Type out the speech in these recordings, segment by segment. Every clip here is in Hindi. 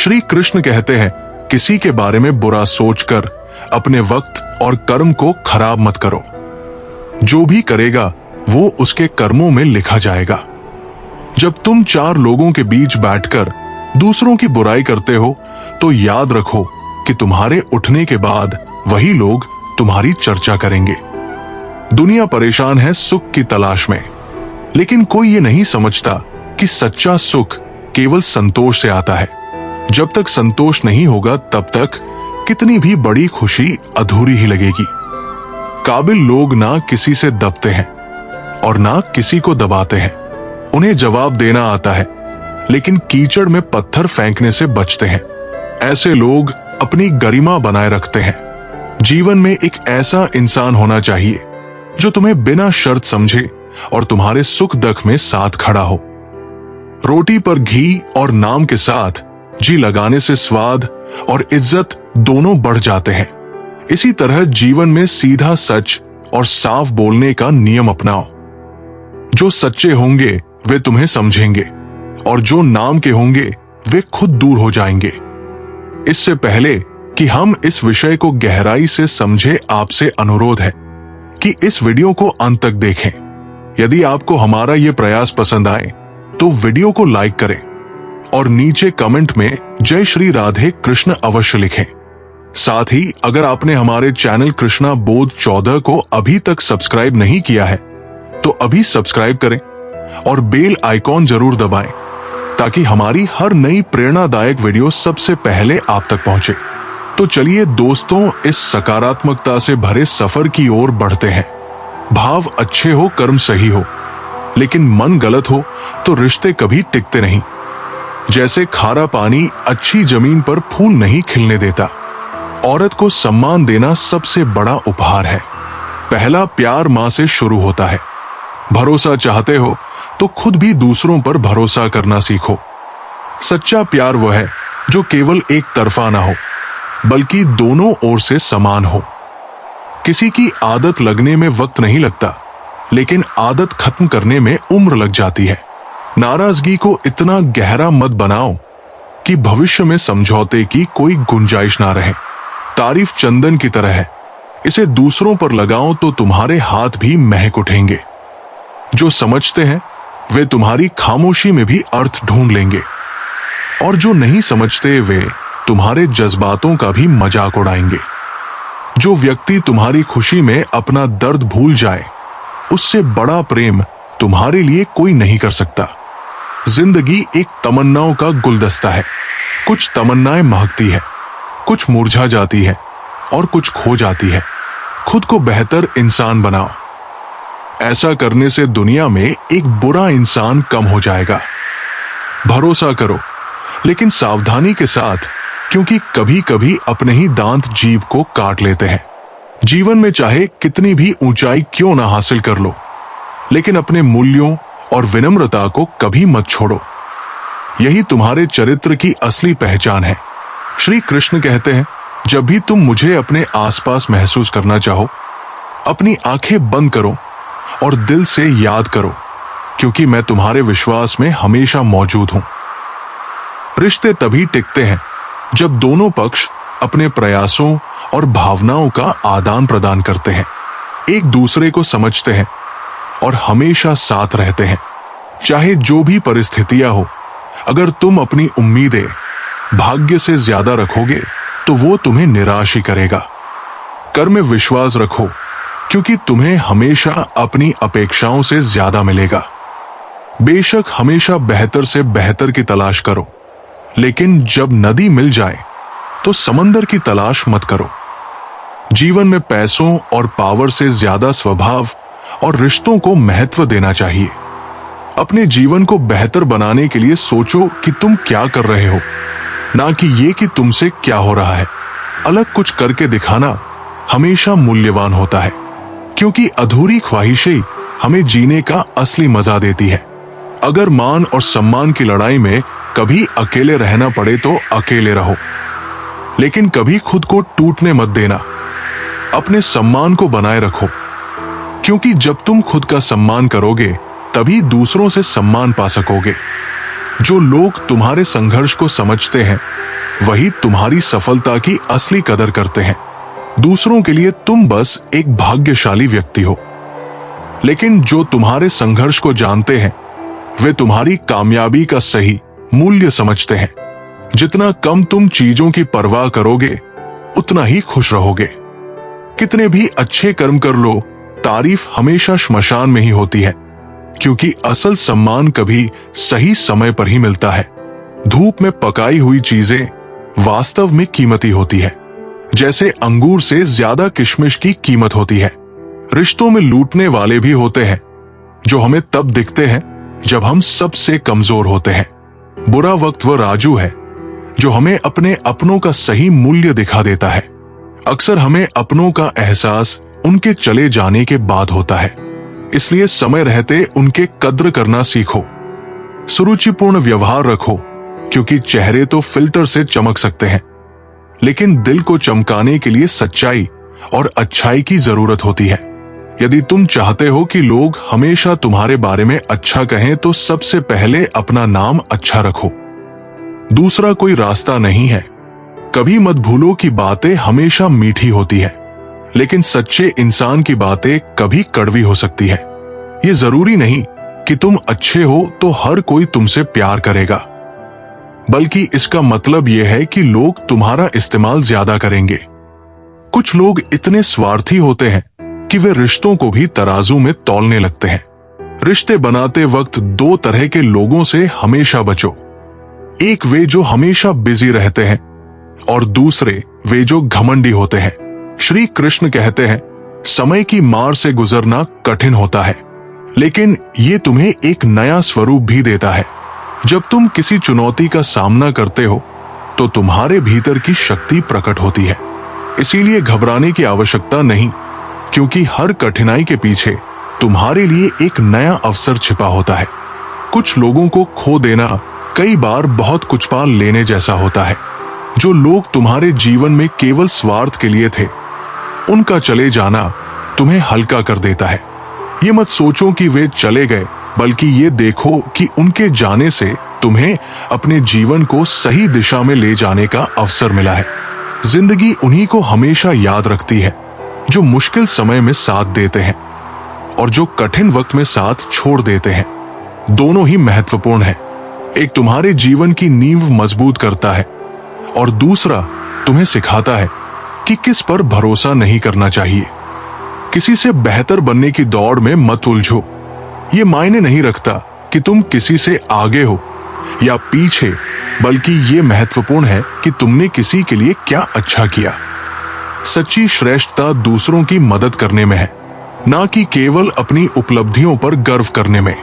श्री कृष्ण कहते हैं, किसी के बारे में बुरा सोचकर अपने वक्त और कर्म को खराब मत करो। जो भी करेगा वो उसके कर्मों में लिखा जाएगा। जब तुम चार लोगों के बीच बैठकर दूसरों की बुराई करते हो तो याद रखो कि तुम्हारे उठने के बाद वही लोग तुम्हारी चर्चा करेंगे। दुनिया परेशान है सुख की तलाश में, लेकिन कोई ये नहीं समझता कि सच्चा सुख केवल संतोष से आता है। जब तक संतोष नहीं होगा तब तक कितनी भी बड़ी खुशी अधूरी ही लगेगी। काबिल लोग ना किसी से दबते हैं और ना किसी को दबाते हैं। उन्हें जवाब देना आता है, लेकिन कीचड़ में पत्थर फेंकने से बचते हैं। ऐसे लोग अपनी गरिमा बनाए रखते हैं। जीवन में एक ऐसा इंसान होना चाहिए जो तुम्हें बिना शर्त समझे और तुम्हारे सुख दुख में साथ खड़ा हो। रोटी पर घी और नाम के साथ जी लगाने से स्वाद और इज्जत दोनों बढ़ जाते हैं। इसी तरह जीवन में सीधा सच और साफ बोलने का नियम अपनाओ। जो सच्चे होंगे वे तुम्हें समझेंगे और जो नाम के होंगे वे खुद दूर हो जाएंगे। इससे पहले कि हम इस विषय को गहराई से समझे, आपसे अनुरोध है कि इस वीडियो को अंत तक देखें। यदि आपको हमारा ये प्रयास पसंद आए तो वीडियो को लाइक करें और नीचे कमेंट में जय श्री राधे कृष्ण अवश्य लिखें। साथ ही अगर आपने हमारे चैनल कृष्णा बोध 14 को अभी तक सब्सक्राइब नहीं किया है तो अभी सब्सक्राइब करें और बेल आइकॉन जरूर दबाएं ताकि हमारी हर नई प्रेरणादायक वीडियो सबसे पहले आप तक पहुंचे। तो चलिए दोस्तों, इस सकारात्मकता से भरे सफर की ओर बढ़ते हैं। भाव अच्छे हो, कर्म सही हो, लेकिन मन गलत हो तो रिश्ते कभी टिकते नहीं। जैसे खारा पानी अच्छी जमीन पर फूल नहीं खिलने देता। औरत को सम्मान देना सबसे बड़ा उपहार है। पहला प्यार मां से शुरू होता है। भरोसा चाहते हो तो खुद भी दूसरों पर भरोसा करना सीखो। सच्चा प्यार वह है जो केवल एक तरफा ना हो बल्कि दोनों ओर से समान हो। किसी की आदत लगने में वक्त नहीं लगता, लेकिन आदत खत्म करने में उम्र लग जाती है। नाराजगी को इतना गहरा मत बनाओ कि भविष्य में समझौते की कोई गुंजाइश ना रहे। तारीफ चंदन की तरह है, इसे दूसरों पर लगाओ तो तुम्हारे हाथ भी महक उठेंगे। जो समझते हैं वे तुम्हारी खामोशी में भी अर्थ ढूंढ लेंगे और जो नहीं समझते वे तुम्हारे जज्बातों का भी मजाक उड़ाएंगे। जो व्यक्ति तुम्हारी खुशी में अपना दर्द भूल जाए, उससे बड़ा प्रेम तुम्हारे लिए कोई नहीं कर सकता। जिंदगी एक तमन्नाओं का गुलदस्ता है। कुछ तमन्नाएं महकती है, कुछ मुरझा जाती है और कुछ खो जाती है। खुद को बेहतर इंसान बनाओ। ऐसा करने से दुनिया में एक बुरा इंसान कम हो जाएगा। भरोसा करो, लेकिन सावधानी के साथ, क्योंकि कभी कभी अपने ही दांत जीभ को काट लेते हैं। जीवन में चाहे कितनी भी ऊंचाई क्यों ना हासिल कर लो, लेकिन अपने मूल्यों और विनम्रता को कभी मत छोड़ो। यही तुम्हारे चरित्र की असली पहचान है। श्री कृष्ण कहते हैं, जब भी तुम मुझे अपने आसपास महसूस करना चाहो, अपनी आंखें बंद करो और दिल से याद करो, क्योंकि मैं तुम्हारे विश्वास में हमेशा मौजूद हूं। रिश्ते तभी टिकते हैं जब दोनों पक्ष अपने प्रयासों और भावनाओं का आदान प्रदान करते हैं, एक दूसरे को समझते हैं और हमेशा साथ रहते हैं। चाहे जो भी परिस्थितियां हो, अगर तुम अपनी उम्मीदें भाग्य से ज्यादा रखोगे तो वो तुम्हें निराश ही करेगा। कर्म में विश्वास रखो, क्योंकि तुम्हें हमेशा अपनी अपेक्षाओं से ज्यादा मिलेगा। बेशक हमेशा बेहतर से बेहतर की तलाश करो, लेकिन जब नदी मिल जाए तो समंदर की तलाश मत करो। जीवन में पैसों और पावर से ज्यादा स्वभाव और रिश्तों को महत्व देना चाहिए। अपने जीवन को बेहतर बनाने के लिए सोचो कि तुम क्या कर रहे हो, ना कि ये कि तुमसे क्या हो रहा है। अलग कुछ करके दिखाना हमेशा मूल्यवान होता है, क्योंकि अधूरी ख्वाहिशें हमें जीने का असली मजा देती है। अगर मान और सम्मान की लड़ाई में कभी अकेले रहना पड़े तो अकेले रहो, लेकिन कभी खुद को टूटने मत देना। अपने सम्मान को बनाए रखो, क्योंकि जब तुम खुद का सम्मान करोगे तभी दूसरों से सम्मान पा सकोगे। जो लोग तुम्हारे संघर्ष को समझते हैं वही तुम्हारी सफलता की असली कदर करते हैं। दूसरों के लिए तुम बस एक भाग्यशाली व्यक्ति हो, लेकिन जो तुम्हारे संघर्ष को जानते हैं वे तुम्हारी कामयाबी का सही मूल्य समझते हैं। जितना कम तुम चीजों की परवाह करोगे उतना ही खुश रहोगे। कितने भी अच्छे कर्म कर लो, तारीफ हमेशा श्मशान में ही होती है, क्योंकि असल सम्मान कभी सही समय पर ही मिलता है। धूप में पकाई हुई चीजें वास्तव में कीमती होती है, जैसे अंगूर से ज्यादा किशमिश की कीमत होती है। रिश्तों में लूटने वाले भी होते हैं जो हमें तब दिखते हैं जब हम सबसे कमजोर होते हैं। बुरा वक्त वो राजू है जो हमें अपने अपनों का सही मूल्य दिखा देता है। अक्सर हमें अपनों का एहसास उनके चले जाने के बाद होता है, इसलिए समय रहते उनके कद्र करना सीखो। सुरुचिपूर्ण व्यवहार रखो, क्योंकि चेहरे तो फिल्टर से चमक सकते हैं, लेकिन दिल को चमकाने के लिए सच्चाई और अच्छाई की जरूरत होती है। यदि तुम चाहते हो कि लोग हमेशा तुम्हारे बारे में अच्छा कहें तो सबसे पहले अपना नाम अच्छा रखो। दूसरा कोई रास्ता नहीं है। कभी मत भूलो कि बातें हमेशा मीठी होती है, लेकिन सच्चे इंसान की बातें कभी कड़वी हो सकती है। ये जरूरी नहीं कि तुम अच्छे हो तो हर कोई तुमसे प्यार करेगा, बल्कि इसका मतलब यह है कि लोग तुम्हारा इस्तेमाल ज्यादा करेंगे। कुछ लोग इतने स्वार्थी होते हैं कि वे रिश्तों को भी तराजू में तौलने लगते हैं। रिश्ते बनाते वक्त दो तरह के लोगों से हमेशा बचो। एक वे जो हमेशा बिजी रहते हैं और दूसरे वे जो घमंडी होते हैं। श्री कृष्ण कहते हैं, समय की मार से गुजरना कठिन होता है, लेकिन ये तुम्हें एक नया स्वरूप भी देता है। जब तुम किसी चुनौती का सामना करते हो तो तुम्हारे भीतर की शक्ति प्रकट होती है। इसीलिए घबराने की आवश्यकता नहीं, क्योंकि हर कठिनाई के पीछे तुम्हारे लिए एक नया अवसर छिपा होता है। कुछ लोगों को खो देना कई बार बहुत कुछ पा लेने जैसा होता है। जो लोग तुम्हारे जीवन में केवल स्वार्थ के लिए थे, उनका चले जाना तुम्हें हल्का कर देता है। ये मत सोचो कि वे चले गए, बल्कि ये देखो कि उनके जाने से तुम्हें अपने जीवन को सही दिशा में ले जाने का अवसर मिला है। जिंदगी उन्हीं को हमेशा याद रखती है जो मुश्किल समय में साथ देते हैं और जो कठिन वक्त में साथ छोड़ देते हैं। दोनों ही महत्वपूर्ण हैं। एक तुम्हारे जीवन की नींव मजबूत करता है और दूसरा तुम्हें सिखाता है कि किस पर भरोसा नहीं करना चाहिए। किसी से बेहतर बनने की दौड़ में मत उलझो। ये मायने नहीं रखता कि तुम किसी से आगे हो या पीछे, बल्कि ये महत्वपूर्ण है कि तुमने किसी के लिए क्या अच्छा किया। सच्ची श्रेष्ठता दूसरों की मदद करने में है, ना कि केवल अपनी उपलब्धियों पर गर्व करने में।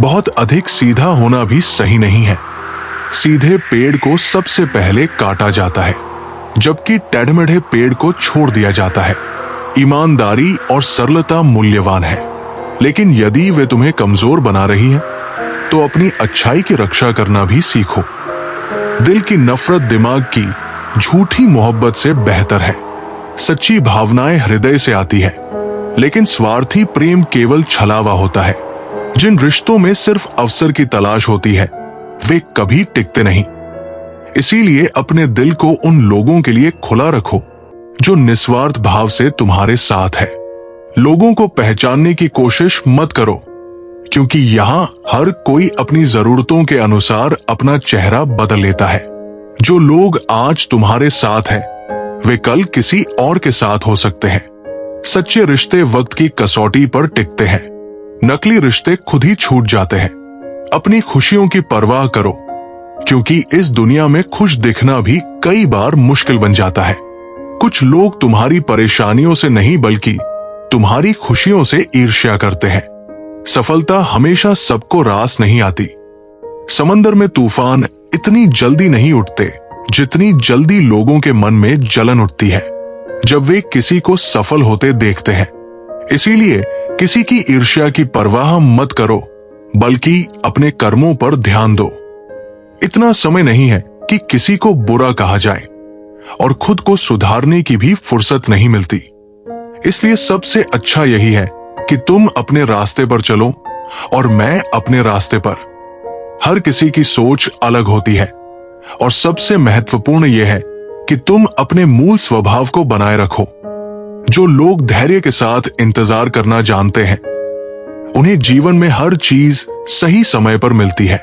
बहुत अधिक सीधा होना भी सही नहीं है। सीधे पेड़ को सबसे पहले काटा जाता है, जबकि टेढ़मेढ़े पेड़ को छोड़ दिया जाता है। ईमानदारी और सरलता मूल्यवान है, लेकिन यदि वे तुम्हें कमजोर बना रही हैं, तो अपनी अच्छाई की रक्षा करना भी सीखो। दिल की नफरत दिमाग की झूठी मोहब्बत से बेहतर है। सच्ची भावनाएं हृदय से आती है, लेकिन स्वार्थी प्रेम केवल छलावा होता है। जिन रिश्तों में सिर्फ अवसर की तलाश होती है, वे कभी टिकते नहीं। इसीलिए अपने दिल को उन लोगों के लिए खुला रखो जो निस्वार्थ भाव से तुम्हारे साथ है। लोगों को पहचानने की कोशिश मत करो, क्योंकि यहां हर कोई अपनी जरूरतों के अनुसार अपना चेहरा बदल लेता है। जो लोग आज तुम्हारे साथ हैं, वे कल किसी और के साथ हो सकते हैं। सच्चे रिश्ते वक्त की कसौटी पर टिकते हैं, नकली रिश्ते खुद ही छूट जाते हैं। अपनी खुशियों की परवाह करो, क्योंकि इस दुनिया में खुश दिखना भी कई बार मुश्किल बन जाता है। कुछ लोग तुम्हारी परेशानियों से नहीं बल्कि तुम्हारी खुशियों से ईर्ष्या करते हैं। सफलता हमेशा सबको रास नहीं आती। समंदर में तूफान इतनी जल्दी नहीं उठते जितनी जल्दी लोगों के मन में जलन उठती है जब वे किसी को सफल होते देखते हैं। इसीलिए किसी की ईर्ष्या की परवाह मत करो, बल्कि अपने कर्मों पर ध्यान दो। इतना समय नहीं है कि किसी को बुरा कहा जाए और खुद को सुधारने की भी फुर्सत नहीं मिलती। इसलिए सबसे अच्छा यही है कि तुम अपने रास्ते पर चलो और मैं अपने रास्ते पर। हर किसी की सोच अलग होती है और सबसे महत्वपूर्ण यह है कि तुम अपने मूल स्वभाव को बनाए रखो। जो लोग धैर्य के साथ इंतजार करना जानते हैं, उन्हें जीवन में हर चीज सही समय पर मिलती है।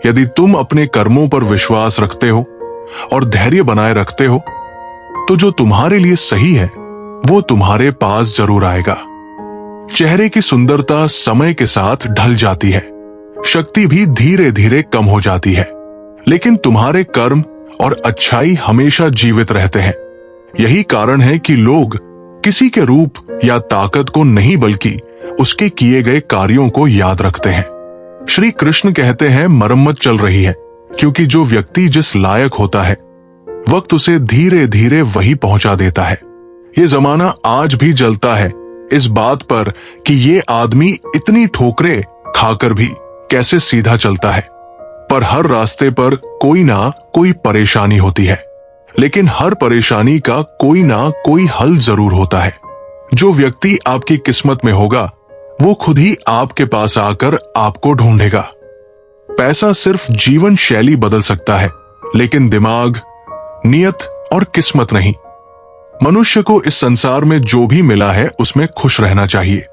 यदि तुम अपने कर्मों पर विश्वास रखते हो और धैर्य बनाए रखते हो, तो जो तुम्हारे लिए सही है वो तुम्हारे पास जरूर आएगा। चेहरे की सुंदरता समय के साथ ढल जाती है, शक्ति भी धीरे धीरे कम हो जाती है, लेकिन तुम्हारे कर्म और अच्छाई हमेशा जीवित रहते हैं। यही कारण है कि लोग किसी के रूप या ताकत को नहीं बल्कि उसके किए गए कार्यों को याद रखते हैं। श्री कृष्ण कहते हैं, मरम्मत चल रही है, क्योंकि जो व्यक्ति जिस लायक होता है वक्त उसे धीरे धीरे वही पहुंचा देता है। ये जमाना आज भी जलता है इस बात पर कि ये आदमी इतनी ठोकरें खाकर भी कैसे सीधा चलता है। पर हर रास्ते पर कोई ना कोई परेशानी होती है, लेकिन हर परेशानी का कोई ना कोई हल जरूर होता है। जो व्यक्ति आपकी किस्मत में होगा वो खुद ही आपके पास आकर आपको ढूंढेगा। पैसा सिर्फ जीवन शैली बदल सकता है, लेकिन दिमाग, नियत और किस्मत नहीं। मनुष्य को इस संसार में जो भी मिला है उसमें खुश रहना चाहिए,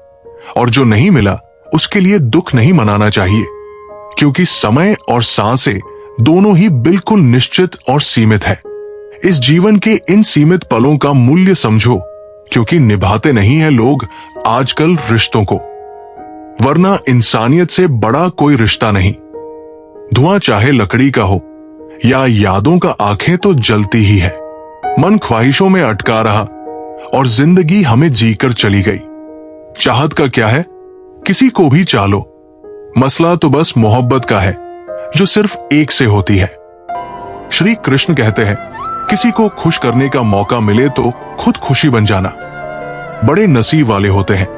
और जो नहीं मिला उसके लिए दुख नहीं मनाना चाहिए, क्योंकि समय और सांसें दोनों ही बिल्कुल निश्चित और सीमित है। इस जीवन के इन सीमित पलों का मूल्य समझो, क्योंकि निभाते नहीं हैं लोग आजकल रिश्तों को, वरना इंसानियत से बड़ा कोई रिश्ता नहीं। धुआं चाहे लकड़ी का हो या यादों का, आंखें तो जलती ही है। मन ख्वाहिशों में अटका रहा और जिंदगी हमें जीकर चली गई। चाहत का क्या है, किसी को भी चालो, मसला तो बस मोहब्बत का है जो सिर्फ एक से होती है। श्री कृष्ण कहते हैं, किसी को खुश करने का मौका मिले तो खुद खुशी बन जाना। बड़े नसीब वाले होते हैं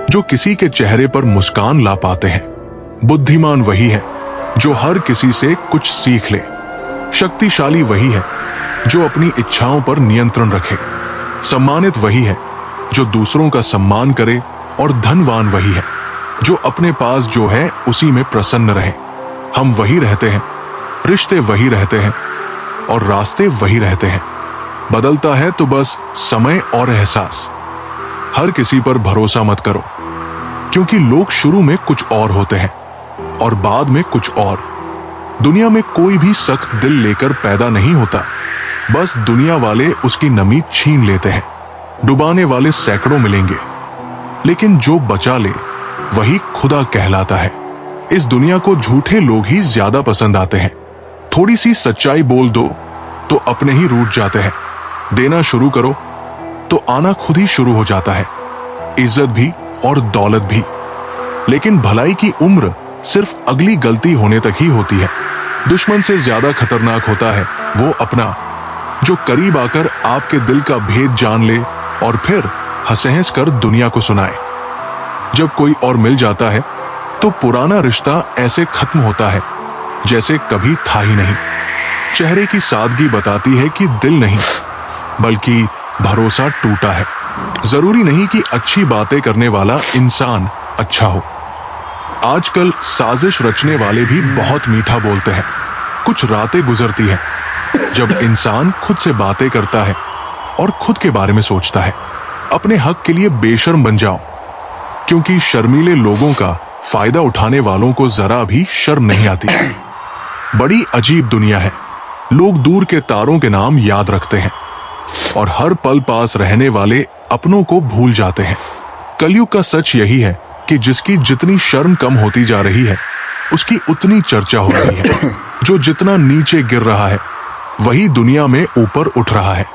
जो किसी के चेहरे पर मुस्कान ला पाते हैं। बुद्धिमान वही है जो हर किसी से कुछ सीख ले। शक्तिशाली वही है जो अपनी इच्छाओं पर नियंत्रण रखे। सम्मानित वही है जो दूसरों का सम्मान करे, और धनवान वही है जो अपने पास जो है उसी में प्रसन्न रहे। हम वही रहते हैं, रिश्ते वही रहते हैं, और रास्ते वही रहते हैं। बदलता है तो बस समय और एहसास। हर किसी पर भरोसा मत करो, क्योंकि लोग शुरू में कुछ और होते हैं और बाद में कुछ और। दुनिया में कोई भी सख्त दिल लेकर पैदा नहीं होता, बस दुनिया वाले उसकी नमी छीन लेते हैं। डुबाने वाले सैकड़ों मिलेंगे, लेकिन जो बचा ले वही खुदा कहलाता है। इस दुनिया को झूठे लोग ही ज्यादा पसंद आते हैं। थोड़ी सी सच्चाई बोल दो तो अपने ही रूठ जाते हैं। देना शुरू करो तो आना खुद ही शुरू हो जाता है, इज्जत भी और दौलत भी। लेकिन भलाई की उम्र सिर्फ अगली गलती होने तक ही होती है। दुश्मन से ज्यादा खतरनाक होता है वो अपना, जो करीब आकर आपके दिल का भेद जान ले और फिर हंस कर दुनिया को सुनाए। जब कोई और मिल जाता है तो पुराना रिश्ता ऐसे खत्म होता है जैसे कभी था ही नहीं। चेहरे की सादगी बताती है कि दिल नहीं बल्कि भरोसा टूटा है। जरूरी नहीं कि अच्छी बातें करने वाला इंसान अच्छा हो। आजकल साजिश रचने वाले भी बहुत मीठा बोलते हैं। कुछ रातें गुजरती हैं जब इंसान खुद से बातें करता है और खुद के बारे में सोचता है। अपने हक के लिए बेशर्म बन जाओ, क्योंकि शर्मीले लोगों का फायदा उठाने वालों को जरा भी शर्म नहीं आती। बड़ी अजीब दुनिया है। लोग दूर के तारों के नाम याद रखते हैं और हर पल पास रहने वाले अपनों को भूल जाते हैं। कलयुग का सच यही है कि जिसकी जितनी शर्म कम होती जा रही है उसकी उतनी चर्चा हो रही है। जो जितना नीचे गिर रहा है वही दुनिया में ऊपर उठ रहा है।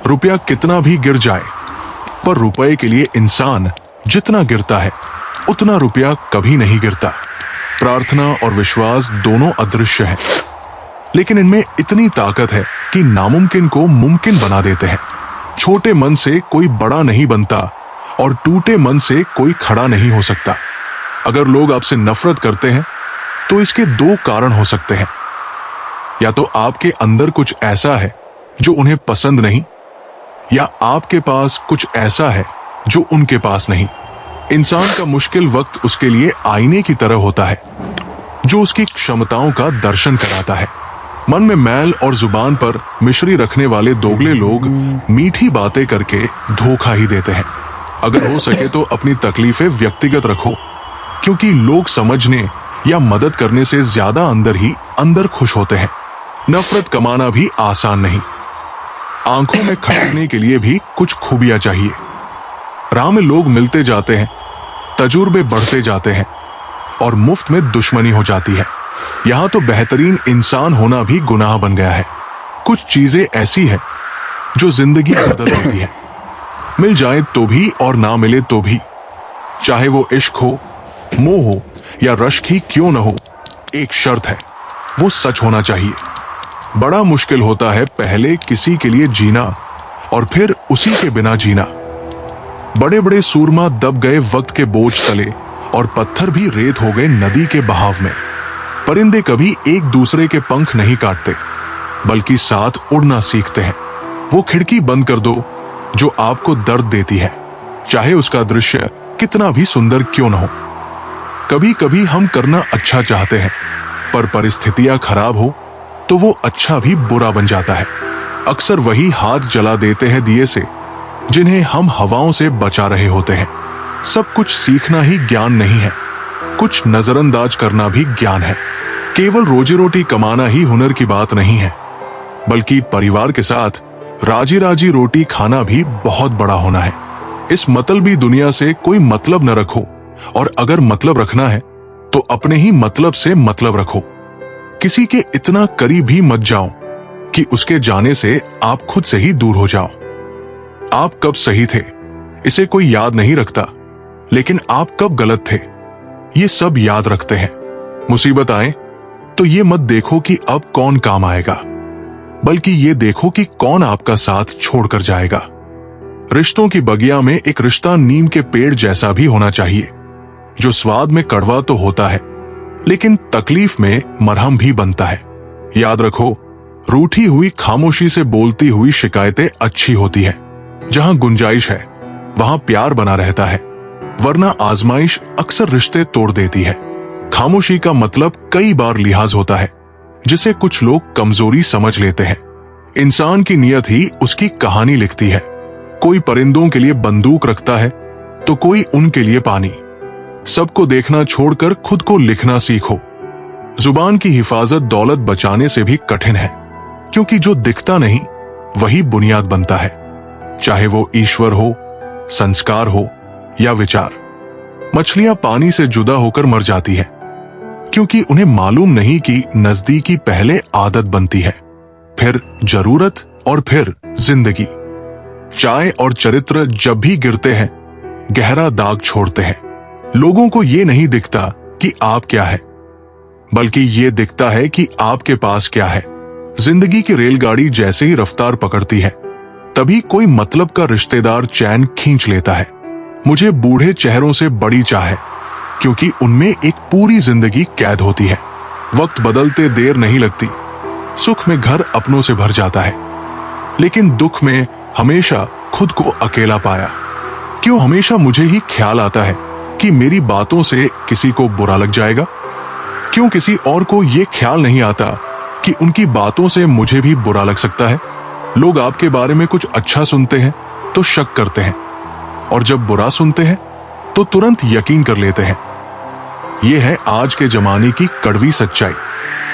रुपया कितना भी गिर जाए, पर रुपए के लिए इंसान जितना गिरता है उतना रुपया कभी नहीं गिरता। प्रार्थना और विश्वास दोनों अदृश्य हैं, लेकिन इनमें इतनी ताकत है कि नामुमकिन को मुमकिन बना देते हैं। छोटे मन से कोई बड़ा नहीं बनता और टूटे मन से कोई खड़ा नहीं हो सकता। अगर लोग आपसे नफरत करते हैं तो इसके दो कारण हो सकते हैं। या तो आपके अंदर कुछ ऐसा है जो उन्हें पसंद नहीं, या आपके पास कुछ ऐसा है जो उनके पास नहीं। इंसान का मुश्किल वक्त उसके लिए आईने की तरह होता है। जो उसकी क्षमताओं का दर्शन कराता है। मन में मैल और जुबान पर मिश्री रखने वाले दोगले लोग मीठी बातें करके धोखा ही देते हैं। अगर हो सके तो अपनी तकलीफें व्यक्तिगत रखो, क्योंकि लोग समझने या मदद करने से ज्यादा अंदर ही अंदर खुश होते हैं। नफरत कमाना भी आसान नहीं। आंखों में खटकने के लिए भी कुछ खूबियां चाहिए। राह में लोग मिलते जाते हैं, तजुर्बे बढ़ते जाते हैं और मुफ्त में दुश्मनी हो जाती है। यहां तो बेहतरीन इंसान होना भी गुनाह बन गया है। कुछ चीजें ऐसी हैं जो जिंदगी बदल देती है, मिल जाए तो भी और ना मिले तो भी। चाहे वो इश्क हो, मोह हो या रश्क ही क्यों न हो, एक शर्त है, वो सच होना चाहिए। बड़ा मुश्किल होता है पहले किसी के लिए जीना और फिर उसी के बिना जीना। बड़े बड़े सूरमा दब गए वक्त के बोझ तले और पत्थर भी रेत हो गए नदी के बहाव में। परिंदे कभी एक दूसरे के पंख नहीं काटते, बल्कि साथ उड़ना सीखते हैं। वो खिड़की बंद कर दो जो आपको दर्द देती है, चाहे उसका दृश्य कितना भी सुंदर क्यों न हो। कभी कभी हम करना अच्छा चाहते हैं, पर परिस्थितियां खराब हो तो वो अच्छा भी बुरा बन जाता है। अक्सर वही हाथ जला देते हैं दिए से जिन्हें हम हवाओं से बचा रहे होते हैं। सब कुछ सीखना ही ज्ञान नहीं है, कुछ नजरअंदाज करना भी ज्ञान है। केवल रोजी रोटी कमाना ही हुनर की बात नहीं है, बल्कि परिवार के साथ राजी राजी रोटी खाना भी बहुत बड़ा होना है। इस मतलबी दुनिया से कोई मतलब न रखो, और अगर मतलब रखना है तो अपने ही मतलब से मतलब रखो। किसी के इतना करीब भी मत जाओ कि उसके जाने से आप खुद से ही दूर हो जाओ। आप कब सही थे इसे कोई याद नहीं रखता, लेकिन आप कब गलत थे ये सब याद रखते हैं। मुसीबत आए तो ये मत देखो कि अब कौन काम आएगा, बल्कि ये देखो कि कौन आपका साथ छोड़कर जाएगा। रिश्तों की बगिया में एक रिश्ता नीम के पेड़ जैसा भी होना चाहिए, जो स्वाद में कड़वा तो होता है लेकिन तकलीफ में मरहम भी बनता है। याद रखो, रूठी हुई खामोशी से बोलती हुई शिकायतें अच्छी होती है। जहां गुंजाइश है वहां प्यार बना रहता है, वरना आजमाइश अक्सर रिश्ते तोड़ देती है। खामोशी का मतलब कई बार लिहाज होता है, जिसे कुछ लोग कमजोरी समझ लेते हैं। इंसान की नीयत ही उसकी कहानी लिखती है। कोई परिंदों के लिए बंदूक रखता है तो कोई उनके लिए पानी। सबको देखना छोड़कर खुद को लिखना सीखो। जुबान की हिफाजत दौलत बचाने से भी कठिन है, क्योंकि जो दिखता नहीं वही बुनियाद बनता है। चाहे वो ईश्वर हो, संस्कार हो या विचार। मछलियां पानी से जुदा होकर मर जाती हैं, क्योंकि उन्हें मालूम नहीं कि नजदीकी पहले आदत बनती है, फिर जरूरत और फिर जिंदगी। चाय और चरित्र जब भी गिरते हैं गहरा दाग छोड़ते हैं। लोगों को ये नहीं दिखता कि आप क्या है, बल्कि ये दिखता है कि आपके पास क्या है। जिंदगी की रेलगाड़ी जैसे ही रफ्तार पकड़ती है, तभी कोई मतलब का रिश्तेदार चैन खींच लेता है। मुझे बूढ़े चेहरों से बड़ी चाह है, क्योंकि उनमें एक पूरी जिंदगी कैद होती है। वक्त बदलते देर नहीं लगती, सुख में घर अपनों से भर जाता है, लेकिन दुख में हमेशा खुद को अकेला पाया। क्यों हमेशा मुझे ही ख्याल आता है कि मेरी बातों से किसी को बुरा लग जाएगा? क्यों किसी और को यह ख्याल नहीं आता कि उनकी बातों से मुझे भी बुरा लग सकता है? लोग आपके बारे में कुछ अच्छा सुनते हैं तो शक करते हैं, और जब बुरा सुनते हैं तो तुरंत यकीन कर लेते हैं। यह है आज के जमाने की कड़वी सच्चाई।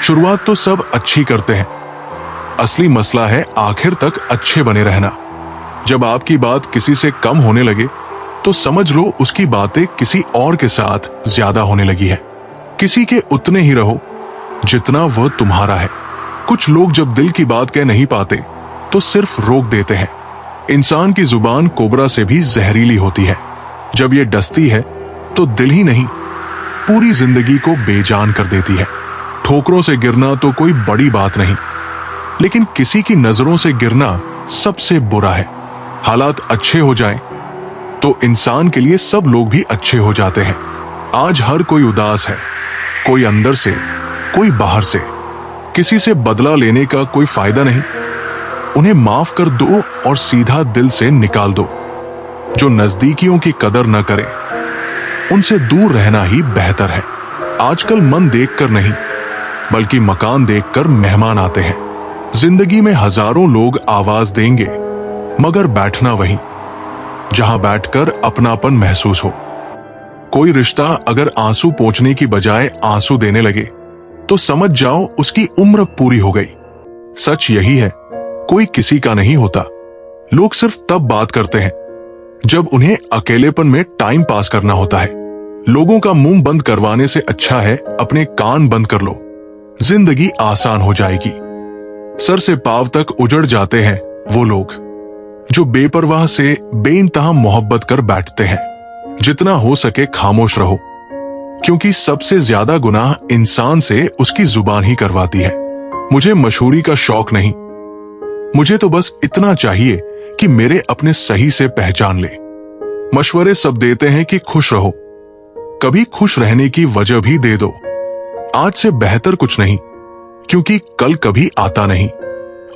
शुरुआत तो सब अच्छी करते हैं, असली मसला है आखिर तक अच्छे बने रहना। जब आपकी बात किसी से कम होने लगे तो समझ लो उसकी बातें किसी और के साथ ज्यादा होने लगी है। किसी के उतने ही रहो जितना वह तुम्हारा है। कुछ लोग जब दिल की बात कह नहीं पाते तो सिर्फ रोक देते हैं। इंसान की जुबान कोबरा से भी जहरीली होती है। जब ये डसती है तो दिल ही नहीं, पूरी जिंदगी को बेजान कर देती है। ठोकरों से गिरना तो कोई बड़ी बात नहीं, लेकिन किसी की नजरों से गिरना सबसे बुरा है। हालात अच्छे हो जाएं तो इंसान के लिए सब लोग भी अच्छे हो जाते हैं। आज हर कोई उदास है, कोई अंदर से, कोई बाहर से। किसी से बदला लेने का कोई फायदा नहीं। उन्हें माफ कर दो और सीधा दिल से निकाल दो। जो नजदीकियों की कदर न करे उनसे दूर रहना ही बेहतर है। आजकल मन देखकर नहीं, बल्कि मकान देखकर मेहमान आते हैं। जिंदगी में हजारों लोग आवाज देंगे, मगर बैठना वहीं जहां बैठकर अपनापन महसूस हो। कोई रिश्ता अगर आंसू पोंछने की बजाय आंसू देने लगे तो समझ जाओ उसकी उम्र पूरी हो गई। सच यही है, कोई किसी का नहीं होता। लोग सिर्फ तब बात करते हैं जब उन्हें अकेलेपन में टाइम पास करना होता है। लोगों का मुंह बंद करवाने से अच्छा है अपने कान बंद कर लो, जिंदगी आसान हो जाएगी। सर से पांव तक उजड़ जाते हैं वो लोग जो बेपरवाह से बेइंतहा मोहब्बत कर बैठते हैं। जितना हो सके खामोश रहो, क्योंकि सबसे ज्यादा गुनाह इंसान से उसकी जुबान ही करवाती है। मुझे मशहूरी का शौक नहीं, मुझे तो बस इतना चाहिए कि मेरे अपने सही से पहचान ले। मशवरे सब देते हैं कि खुश रहो, कभी खुश रहने की वजह भी दे दो। आज से बेहतर कुछ नहीं, क्योंकि कल कभी आता नहीं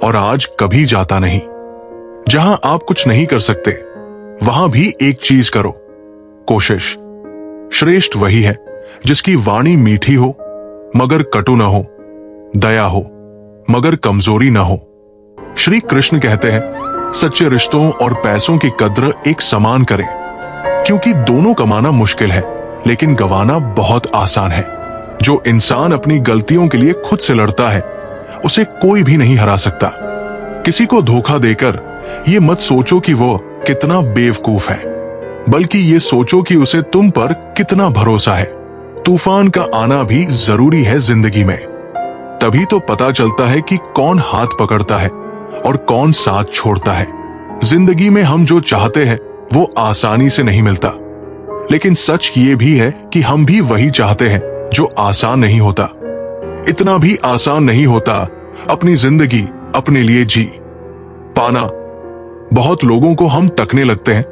और आज कभी जाता नहीं। जहां आप कुछ नहीं कर सकते, वहां भी एक चीज करो, कोशिश। श्रेष्ठ वही है जिसकी वाणी मीठी हो मगर कटु न हो, दया हो मगर कमजोरी न हो। श्री कृष्ण कहते हैं सच्चे रिश्तों और पैसों की कद्र एक समान करें, क्योंकि दोनों कमाना मुश्किल है लेकिन गंवाना बहुत आसान है। जो इंसान अपनी गलतियों के लिए खुद से लड़ता है उसे कोई भी नहीं हरा सकता। किसी को धोखा देकर ये मत सोचो कि वो कितना बेवकूफ है, बल्कि ये सोचो कि उसे तुम पर कितना भरोसा है। तूफान का आना भी जरूरी है जिंदगी में, तभी तो पता चलता है कि कौन हाथ पकड़ता है और कौन साथ छोड़ता है। जिंदगी में हम जो चाहते हैं वो आसानी से नहीं मिलता, लेकिन सच ये भी है कि हम भी वही चाहते हैं जो आसान नहीं होता। इतना भी आसान नहीं होता अपनी जिंदगी अपने लिए जी पाना। बहुत लोगों को हम टकने लगते हैं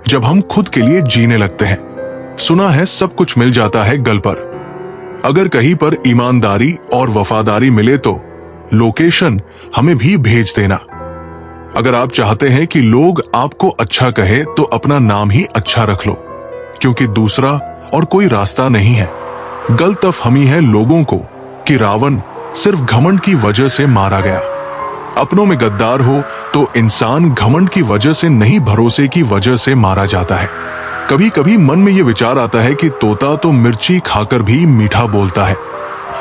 जब हम खुद के लिए जीने लगते हैं। सुना है सब कुछ मिल जाता है गल पर। अगर कहीं पर ईमानदारी और वफादारी मिले तो लोकेशन हमें भी भेज देना। अगर आप चाहते हैं कि लोग आपको अच्छा कहे तो अपना नाम ही अच्छा रख लो, क्योंकि दूसरा और कोई रास्ता नहीं है। गलत फहमी है लोगों को कि रावण सिर्फ घमंड की वजह से मारा गया। अपनों में गद्दार हो तो इंसान घमंड की वजह से नहीं, भरोसे की वजह से मारा जाता है। कभी कभी मन में यह विचार आता है कि तोता तो मिर्ची खाकर भी मीठा बोलता है,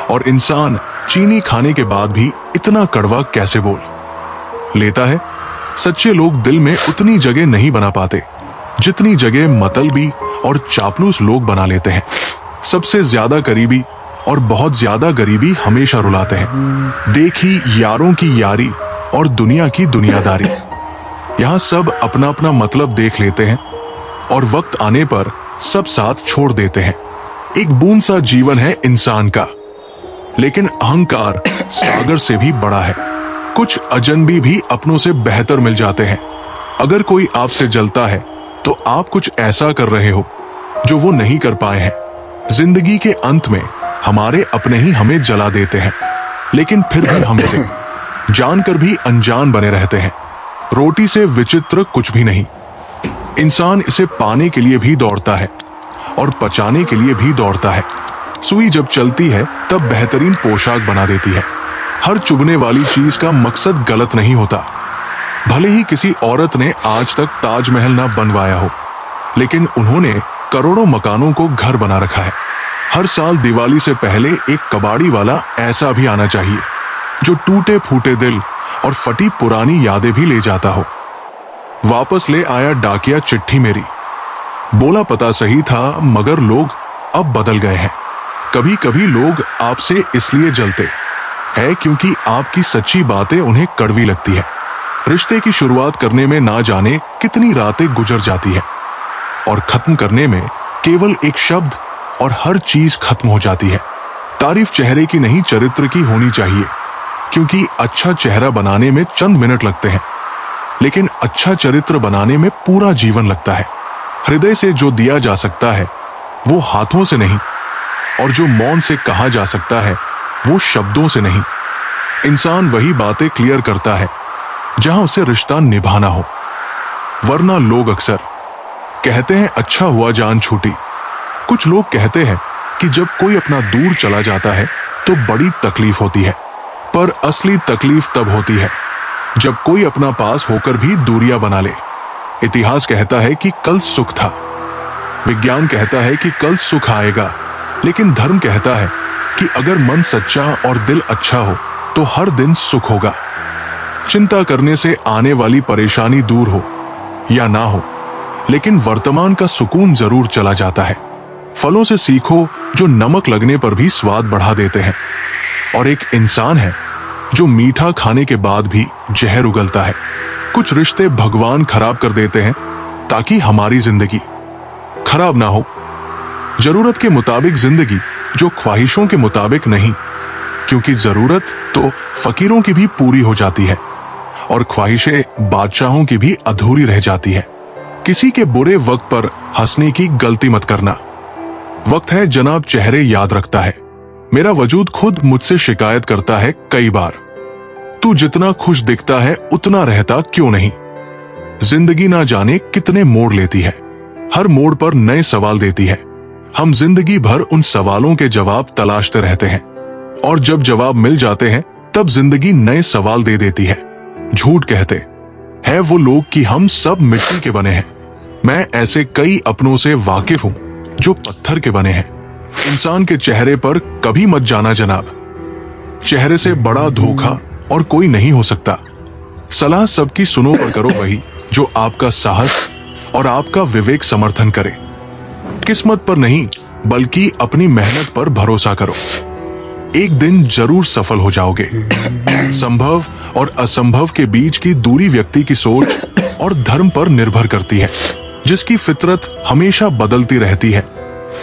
और इंसान चीनी खाने के बाद भी इतना कड़वा कैसे बोल लेता है। सच्चे लोग दिल में उतनी जगह नहीं बना पाते जितनी जगह मतलबी और चापलूस लोग बना लेते हैं। सबसे ज्यादा करीबी और बहुत ज्यादा गरीबी हमेशा रुलाते हैं। देखी यारों की यारी और दुनिया की दुनियादारी। यहाँ सब अपना अपना मतलब देख लेते हैं और वक्त आने पर सब साथ छोड़ देते हैं। एक बूंद सा जीवन है इंसान का, लेकिन अहंकार सागर से भी बड़ा है। कुछ अजनबी भी अपनों से बेहतर मिल जाते हैं। अगर कोई आपसे जलता है तो आप कुछ ऐसा कर रहे हो जो वो नहीं कर पाए हैं। जिंदगी के अंत में हमारे अपने ही हमें जला देते हैं, लेकिन फिर भी हमसे जानकर भी अनजान बने रहते हैं। रोटी से विचित्र कुछ भी नहीं। इंसान इसे पाने के लिए भी दौड़ता है और पचाने के लिए भी दौड़ता है। सुई जब चलती है तब बेहतरीन पोशाक बना देती है। हर चुभने वाली चीज का मकसद गलत नहीं होता। भले ही किसी औरत ने आज तक ताजमहल ना बनवाया हो, लेकिन उन्होंने करोड़ों मकानों को घर बना रखा है। हर साल दिवाली से पहले एक कबाड़ी वाला ऐसा भी आना चाहिए जो टूटे फूटे दिल और फटी पुरानी यादें भी ले जाता हो। वापस ले आया डाकिया चिट्ठी मेरी, बोला पता सही था मगर लोग अब बदल गए हैं। कभी कभी लोग आपसे इसलिए जलते हैं क्योंकि आपकी सच्ची बातें उन्हें कड़वी लगती है। रिश्ते की शुरुआत करने में ना जाने कितनी रातें गुजर जाती है और खत्म करने में केवल एक शब्द और हर चीज खत्म हो जाती है। तारीफ चेहरे की नहीं चरित्र की होनी चाहिए, क्योंकि अच्छा चेहरा बनाने में चंद मिनट लगते हैं, लेकिन अच्छा चरित्र बनाने में पूरा जीवन लगता है। हृदय से जो दिया जा सकता है वो हाथों से नहीं, और जो मौन से कहा जा सकता है वो शब्दों से नहीं। इंसान वही बातें क्लियर करता है जहां उसे रिश्ता निभाना हो, वरना लोग अक्सर कहते हैं अच्छा हुआ जान छूटी। कुछ लोग कहते हैं कि कि जब कोई अपना दूर चला जाता है तो बड़ी तकलीफ होती है, पर असली तकलीफ तब होती है जब कोई अपना पास होकर भी दूरियां बना ले। इतिहास कहता है कि कल सुख था, विज्ञान कहता है कि कल सुख आएगा, लेकिन धर्म कहता है कि अगर मन सच्चा और दिल अच्छा हो तो हर दिन सुख होगा। चिंता करने से आने वाली परेशानी दूर हो या ना हो, लेकिन वर्तमान का सुकून जरूर चला जाता है। फलों से सीखो जो नमक लगने पर भी स्वाद बढ़ा देते हैं, और एक इंसान है जो मीठा खाने के बाद भी जहर उगलता है। कुछ रिश्ते भगवान खराब कर देते हैं ताकि हमारी जिंदगी खराब ना हो। जरूरत के मुताबिक जिंदगी, जो ख्वाहिशों के मुताबिक नहीं, क्योंकि जरूरत तो फकीरों की भी पूरी हो जाती है और ख्वाहिशें बादशाहों की भी अधूरी रह जाती है। किसी के बुरे वक्त पर हंसने की गलती मत करना। वक्त है जनाब चेहरे याद रखता है। मेरा वजूद खुद मुझसे शिकायत करता है कई बार, तू जितना खुश दिखता है उतना रहता क्यों नहीं। जिंदगी ना जाने कितने मोड़ लेती है, हर मोड़ पर नए सवाल देती है। हम जिंदगी भर उन सवालों के जवाब तलाशते रहते हैं, और जब जवाब मिल जाते हैं तब जिंदगी नए सवाल दे देती है। झूठ कहते हैं वो लोग कि हम सब मिट्टी के बने हैं। मैं ऐसे कई अपनों से वाकिफ हूं जो पत्थर के बने हैं। इंसान के चेहरे पर कभी मत जाना जनाब, चेहरे से बड़ा धोखा और कोई नहीं हो सकता। सलाह सबकी सुनो पर करो वही जो आपका साहस और आपका विवेक समर्थन करे। किस्मत पर नहीं बल्कि अपनी मेहनत पर भरोसा करो, एक दिन जरूर सफल हो जाओगे। संभव और असंभव के बीच की दूरी व्यक्ति की सोच और धर्म पर निर्भर करती है। जिसकी फितरत हमेशा बदलती रहती है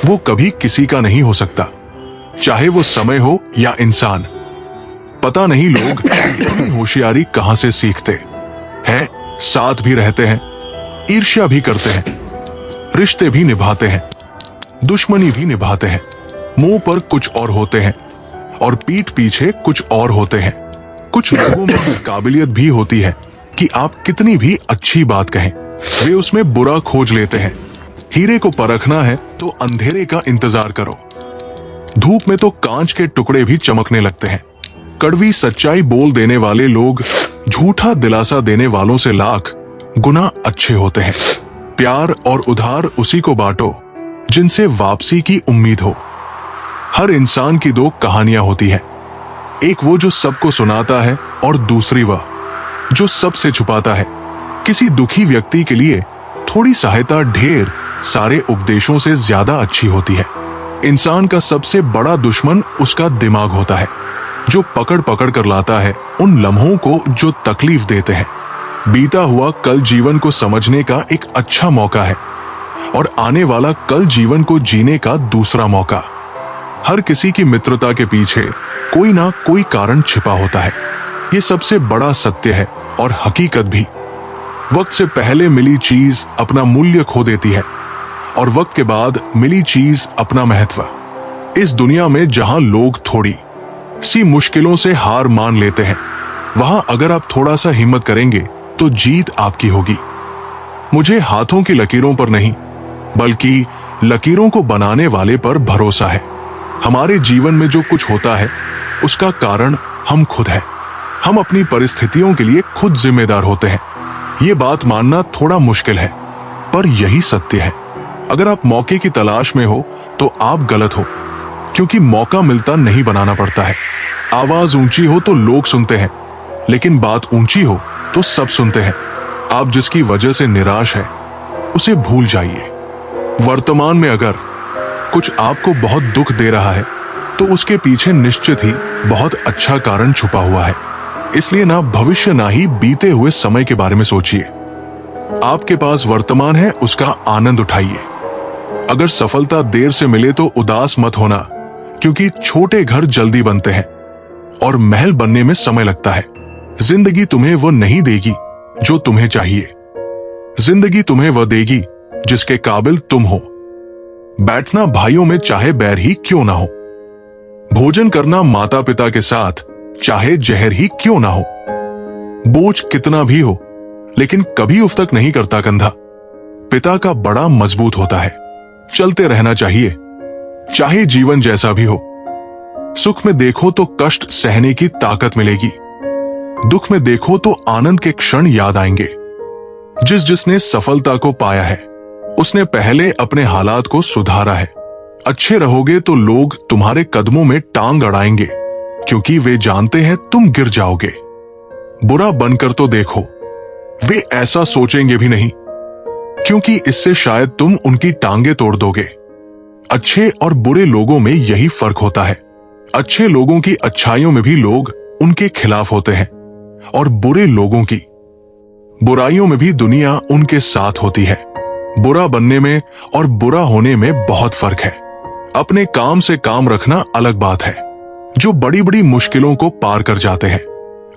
वो कभी किसी का नहीं हो सकता, चाहे वो समय हो या इंसान। पता नहीं लोग इतनी होशियारी कहां से सीखते हैं। साथ भी रहते हैं, ईर्ष्या भी करते हैं, रिश्ते भी निभाते हैं, दुश्मनी भी निभाते हैं। मुंह पर कुछ और होते हैं और पीठ पीछे कुछ और होते हैं। कुछ लोगों में काबिलियत भी होती है कि आप कितनी भी अच्छी बात कहें, वे उसमें बुरा खोज लेते हैं। हीरे को परखना है तो अंधेरे का इंतजार करो। धूप में तो कांच के टुकड़े भी चमकने लगते हैं। कड़वी सच्चाई बोल देने वाले लोग झूठा दिलासा देने वालों से लाख गुना अच्छे होते हैं। प्यार और उधार उसी को बांटो जिनसे वापसी की उम्मीद हो। हर इंसान की दो कहानियां होती हैं, एक वो जो सबको सुनाता है और दूसरी वह जो सबसे छुपाता है। किसी दुखी व्यक्ति के लिए थोड़ी सहायता ढेर सारे उपदेशों से ज्यादा अच्छी होती है। इंसान का सबसे बड़ा दुश्मन उसका दिमाग होता है, जो पकड़ पकड़ कर लाता है उन लम्हों को जो तकलीफ देते हैं। बीता हुआ कल जीवन को समझने का एक अच्छा मौका है और आने वाला कल जीवन को जीने का दूसरा मौका। हर किसी की मित्रता के पीछे कोई ना कोई कारण छिपा होता है, ये सबसे बड़ा सत्य है और हकीकत भी। वक्त से पहले मिली चीज अपना मूल्य खो देती है और वक्त के बाद मिली चीज अपना महत्व। इस दुनिया में जहां लोग थोड़ी सी मुश्किलों से हार मान लेते हैं, वहां अगर आप थोड़ा सा हिम्मत करेंगे तो जीत आपकी होगी। मुझे हाथों की लकीरों पर नहीं बल्कि लकीरों को बनाने वाले पर भरोसा है। हमारे जीवन में जो कुछ होता है उसका कारण हम खुद हैं। हम अपनी परिस्थितियों के लिए खुद जिम्मेदार होते हैं। ये बात मानना थोड़ा मुश्किल है, पर यही सत्य है। अगर आप मौके की तलाश में हो तो आप गलत हो, क्योंकि मौका मिलता नहीं बनाना पड़ता है। आवाज ऊंची हो तो लोग सुनते हैं, लेकिन बात ऊंची हो तो सब सुनते हैं। आप जिसकी वजह से निराश है उसे भूल जाइए। वर्तमान में अगर कुछ आपको बहुत दुख दे रहा है तो उसके पीछे निश्चित ही बहुत अच्छा कारण छुपा हुआ है। इसलिए ना भविष्य ना ही बीते हुए समय के बारे में सोचिए। आपके पास वर्तमान है, उसका आनंद उठाइए। अगर सफलता देर से मिले तो उदास मत होना, क्योंकि छोटे घर जल्दी बनते हैं और महल बनने में समय लगता है। जिंदगी तुम्हें वो नहीं देगी जो तुम्हें चाहिए, जिंदगी तुम्हें वह देगी जिसके काबिल तुम हो। बैठना भाइयों में चाहे बैर ही क्यों ना हो, भोजन करना माता पिता के साथ चाहे जहर ही क्यों ना हो। बोझ कितना भी हो लेकिन कभी उफ तक नहीं करता कंधा। पिता का बड़ा मजबूत होता है। चलते रहना चाहिए, चाहे जीवन जैसा भी हो। सुख में देखो तो कष्ट सहने की ताकत मिलेगी, दुख में देखो तो आनंद के क्षण याद आएंगे। जिसने सफलता को पाया है उसने पहले अपने हालात को सुधारा है। अच्छे रहोगे तो लोग तुम्हारे कदमों में टांग अड़ाएंगे, क्योंकि वे जानते हैं तुम गिर जाओगे। बुरा बनकर तो देखो, वे ऐसा सोचेंगे भी नहीं, क्योंकि इससे शायद तुम उनकी टांगे तोड़ दोगे। अच्छे और बुरे लोगों में यही फर्क होता है। अच्छे लोगों की अच्छाइयों में भी लोग उनके खिलाफ होते हैं, और बुरे लोगों की बुराइयों में भी दुनिया उनके साथ होती है। बुरा बनने में और बुरा होने में बहुत फर्क है। अपने काम से काम रखना अलग बात है। जो बड़ी बड़ी मुश्किलों को पार कर जाते हैं,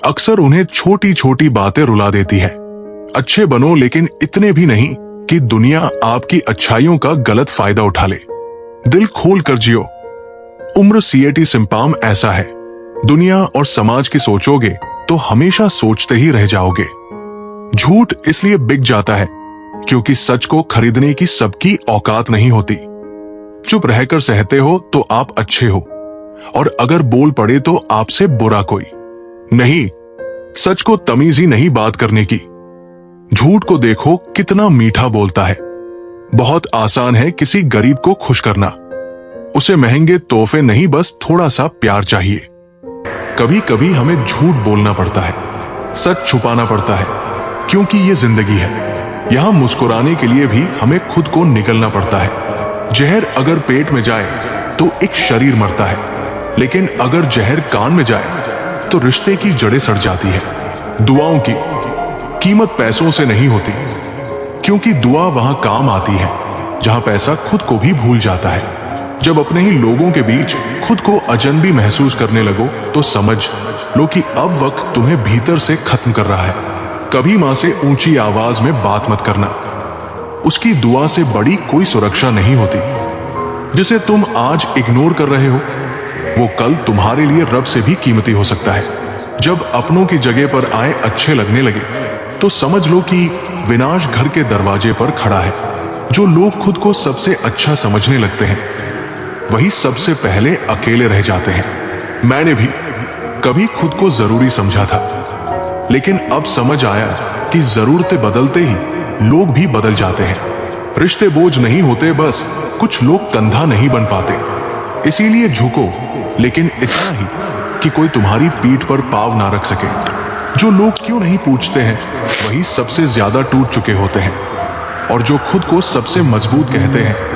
अक्सर उन्हें छोटी छोटी बातें रुला देती है। अच्छे बनो, लेकिन इतने भी नहीं कि दुनिया आपकी अच्छाइयों का गलत फायदा उठा ले। दिल खोल कर जियो। उम्र सीएटी सिंपाम ऐसा है, दुनिया और समाज की सोचोगे तो हमेशा सोचते ही रह जाओगे। झूठ इसलिए बिक जाता है क्योंकि सच को खरीदने की सबकी औकात नहीं होती। चुप रहकर सहते हो तो आप अच्छे हो, और अगर बोल पड़े तो आपसे बुरा कोई नहीं। सच को तमीज ही नहीं बात करने की। झूठ को देखो कितना मीठा बोलता है। बहुत आसान है किसी गरीब को खुश करना। उसे महंगे तोहफे नहीं, बस थोड़ा सा प्यार चाहिए। कभी कभी हमें झूठ बोलना पड़ता है, सच छुपाना पड़ता है, क्योंकि ये जिंदगी है। यहां मुस्कुराने के लिए भी हमें खुद को निगलना पड़ता है। जहर अगर पेट में जाए तो एक शरीर मरता है, लेकिन अगर जहर कान में जाए तो रिश्ते की जड़ें सड़ जाती है। दुआओं की कीमत पैसों से नहीं होती, क्योंकि दुआ वहां काम आती है जहां पैसा खुद को भी भूल जाता है। जब अपने ही लोगों के बीच खुद को अजनबी महसूस करने लगो तो समझ लो कि अब वक्त तुम्हें भीतर से खत्म कर रहा है। कभी मां से ऊंची आवाज में बात मत करना। उसकी दुआ से बड़ी कोई सुरक्षा नहीं होती। जिसे तुम आज इग्नोर कर रहे हो वो कल तुम्हारे लिए रब से भी कीमती हो सकता है। जब अपनों की जगह पर आए अच्छे लगने लगे तो समझ लो कि विनाश घर के दरवाजे पर खड़ा है। जो लोग खुद को सबसे अच्छा समझने लगते हैं वही सबसे पहले अकेले रह जाते हैं। मैंने भी कभी खुद को जरूरी समझा था, लेकिन अब समझ आया कि जरूरतें बदलते ही लोग भी बदल जाते हैं। रिश्ते बोझ नहीं होते, बस कुछ लोग कंधा नहीं बन पाते। इसीलिए झुको, लेकिन इतना ही कि कोई तुम्हारी पीठ पर पाँव ना रख सके। जो लोग क्यों नहीं पूछते हैं वही सबसे ज्यादा टूट चुके होते हैं, और जो खुद को सबसे मजबूत कहते हैं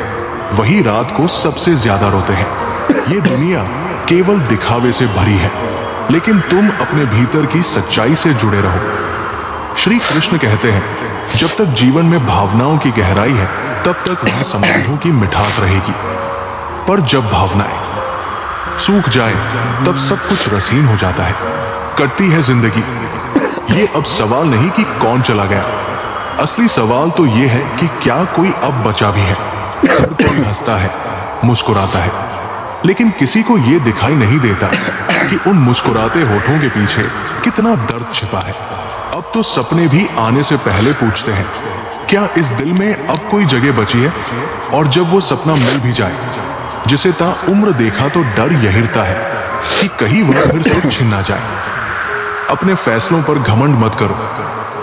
वही रात को सबसे ज्यादा रोते हैं। ये दुनिया केवल दिखावे से भरी है, लेकिन तुम अपने भीतर की सच्चाई से जुड़े रहो। श्री कृष्ण कहते हैं, जब तक जीवन में भावनाओं की गहराई है तब तक वहां संबंधों की मिठास रहेगी, पर जब भावनाएं सूख जाए तब सब कुछ रसहीन हो जाता है। कटती है जिंदगी। ये अब सवाल नहीं कि कौन चला गया, असली सवाल तो ये है कि क्या कोई अब बचा भी है। हर कोई हंसता है, मुस्कुराता है, लेकिन किसी को यह दिखाई नहीं देता कि उन मुस्कुराते होठों के पीछे कितना दर्द छिपा है। अब तो सपने भी आने से पहले पूछते हैं, क्या इस दिल में अब कोई जगह बची है? और जब वो सपना मिल भी जाए जिसे ता उम्र देखा तो डर यहिरता है कि कहीं वह फिर से छिन ना जाए। अपने फैसलों पर घमंड मत करो,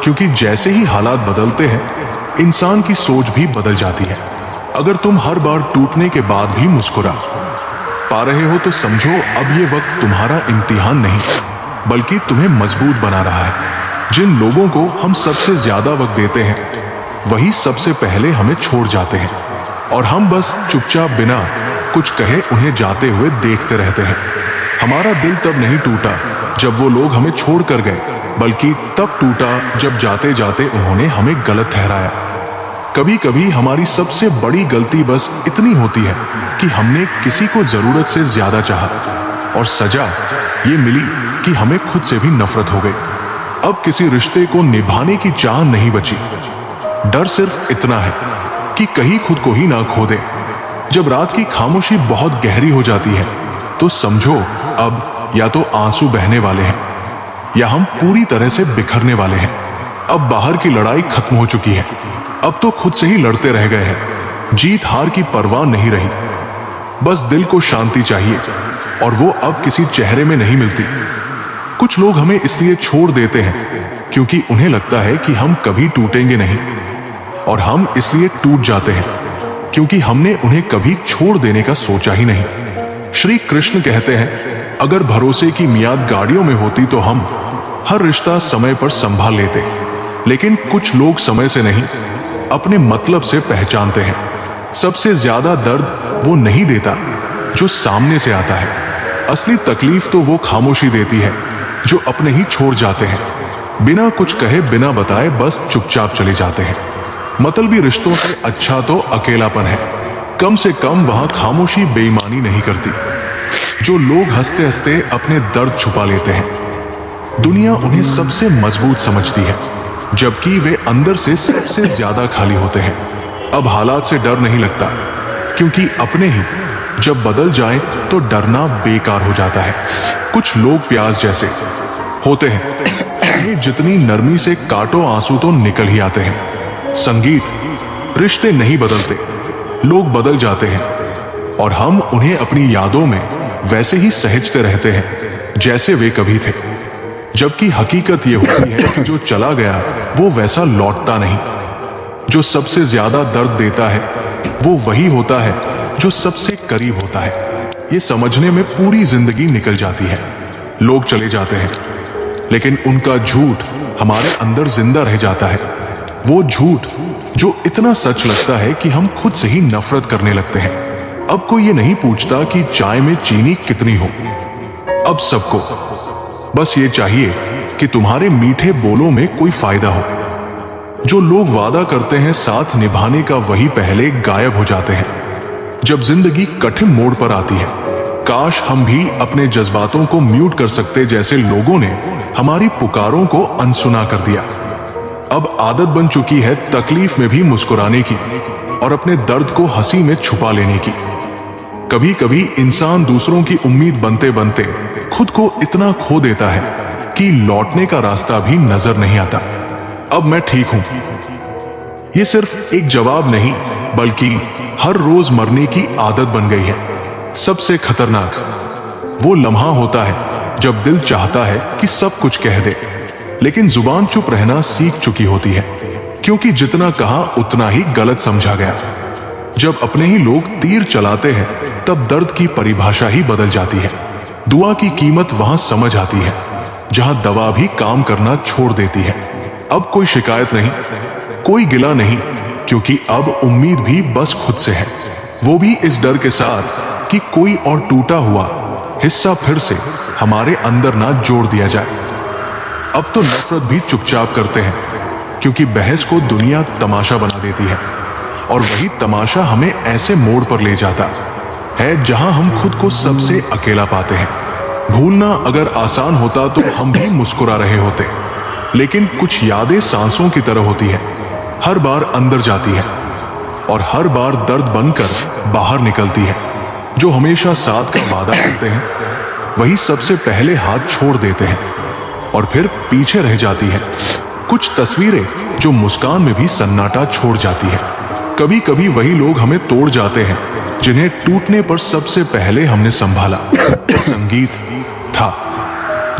क्योंकि जैसे ही हालात बदलते हैं इंसान की सोच भी बदल जाती है। अगर तुम हर बार टूटने के बाद भी मुस्कुरा पा रहे हो तो समझो अब ये वक्त तुम्हारा इम्तिहान नहीं बल्कि तुम्हें मजबूत बना रहा है। जिन लोगों को हम सबसे ज्यादा वक्त देते हैं वही सबसे पहले हमें छोड़ जाते हैं, और हम बस चुपचाप बिना कुछ कहे उन्हें जाते हुए देखते रहते हैं। हमारा दिल तब नहीं टूटा जब वो लोग हमें छोड़ कर गए, बल्कि तब टूटा जब जाते जाते उन्होंने हमें गलत ठहराया। कभी कभी हमारी सबसे बड़ी गलती बस इतनी होती है कि हमने किसी को जरूरत से ज्यादा चाहा, और सजा ये मिली कि हमें खुद से भी नफरत हो गई। अब किसी रिश्ते को निभाने की चाह नहीं बची। डर सिर्फ इतना है कि कहीं खुद को ही ना खो दे। जब रात की खामोशी बहुत गहरी हो जाती है तो समझो अब या तो आंसू बहने वाले हैं या हम पूरी तरह से बिखरने वाले हैं। अब बाहर की लड़ाई खत्म हो चुकी है, अब तो खुद से ही लड़ते रह गए हैं। जीत हार की परवाह नहीं रही। बस दिल को शांति चाहिए, और वो अब किसी चेहरे में नहीं मिलती। कुछ लोग हमें इसलिए छोड़ देते हैं क्योंकि उन्हें लगता है कि हम कभी टूटेंगे नहीं, और हम इसलिए टूट जाते हैं क्योंकि हमने उन्हें कभी छोड़ देने का सोचा ही नहीं। श्री कृष्ण कहते हैं, अगर भरोसे की मियाद गाड़ियों में होती तो हम हर रिश्ता समय पर संभाल लेते, लेकिन कुछ लोग समय से नहीं, अपने मतलब से पहचानते हैं। सबसे ज्यादा दर्द वो नहीं देता जो सामने से आता है, असली तकलीफ तो वो खामोशी देती है जो अपने ही छोड़ जाते हैं, बिना कुछ कहे बिना बताए बस चुपचाप चले जाते हैं। मतलबी रिश्तों से अच्छा तो अकेलापन है, कम से कम वहां खामोशी बेईमानी नहीं करती। जो लोग हंसते हंसते अपने दर्द छुपा लेते हैं, दुनिया उन्हें सबसे मजबूत समझती है, जबकि वे अंदर से सबसे ज्यादा खाली होते हैं। अब हालात से डर नहीं लगता, क्योंकि अपने ही जब बदल जाएं तो डरना बेकार हो जाता है। कुछ लोग प्याज जैसे होते हैं, उन्हें जितनी नरमी से काटो आंसू तो निकल ही आते हैं। संगीत, रिश्ते नहीं बदलते, लोग बदल जाते हैं, और हम उन्हें अपनी यादों में वैसे ही सहेजते रहते हैं जैसे वे कभी थे। जबकि हकीकत यह होती है कि जो चला गया वो वैसा लौटता नहीं। जो सबसे ज्यादा दर्द देता है वो वही होता है जो सबसे करीब होता है। ये समझने में पूरी जिंदगी निकल जाती है। लोग चले जाते हैं, लेकिन उनका झूठ हमारे अंदर जिंदा रह जाता है। वो झूठ जो इतना सच लगता है कि हम खुद से ही नफरत करने लगते हैं। अब कोई ये नहीं पूछता कि चाय में चीनी कितनी हो। अब सबको बस ये चाहिए कि तुम्हारे मीठे बोलों में कोई फायदा हो। जो लोग वादा करते हैं साथ निभाने का, वही पहले गायब हो जाते हैं जब जिंदगी कठिन मोड़ पर आती है। काश हम भी अपने जज्बातों को म्यूट कर सकते, जैसे लोगों ने हमारी पुकारों को अनसुना कर दिया। अब आदत बन चुकी है तकलीफ में भी मुस्कुराने की और अपने दर्द को हंसी में छुपा लेने की। कभी कभी इंसान दूसरों की उम्मीद बनते बनते खुद को इतना खो देता है कि लौटने का रास्ता भी नजर नहीं आता। अब मैं ठीक हूं, ये सिर्फ एक जवाब नहीं, बल्कि हर रोज मरने की आदत बन गई है। सबसे खतरनाक वो लम्हा होता है जब दिल चाहता है कि सब कुछ कह दे, लेकिन जुबान चुप रहना सीख चुकी होती है, क्योंकि जितना कहा उतना ही गलत समझा गया। जब अपने ही लोग तीर चलाते हैं तब दर्द की परिभाषा ही बदल जाती है। दुआ की कीमत वहां समझ आती है जहां दवा भी काम करना छोड़ देती है। अब कोई शिकायत नहीं, कोई गिला नहीं, क्योंकि अब उम्मीद भी बस खुद से है, वो भी इस डर के साथ कि कोई और टूटा हुआ हिस्सा फिर से हमारे अंदर ना जोड़ दिया जाए। अब तो नफरत भी चुपचाप करते हैं, क्योंकि बहस को दुनिया तमाशा बना देती है, और वही तमाशा हमें ऐसे मोड़ पर ले जाता है जहां हम खुद को सबसे अकेला पाते हैं। भूलना अगर आसान होता तो हम भी मुस्कुरा रहे होते, लेकिन कुछ यादें सांसों की तरह होती है, हर बार अंदर जाती है और हर बार दर्द बनकर बाहर निकलती है। जो हमेशा साथ का वादा करते हैं वही सबसे पहले हाथ छोड़ देते हैं और फिर पीछे रह जाती है। कुछ तस्वीरें जो मुस्कान में भी सन्नाटा छोड़ जाती है। कभी कभी वही लोग हमें तोड़ जाते हैं जिन्हें टूटने पर सबसे पहले हमने संभाला। संगीत था।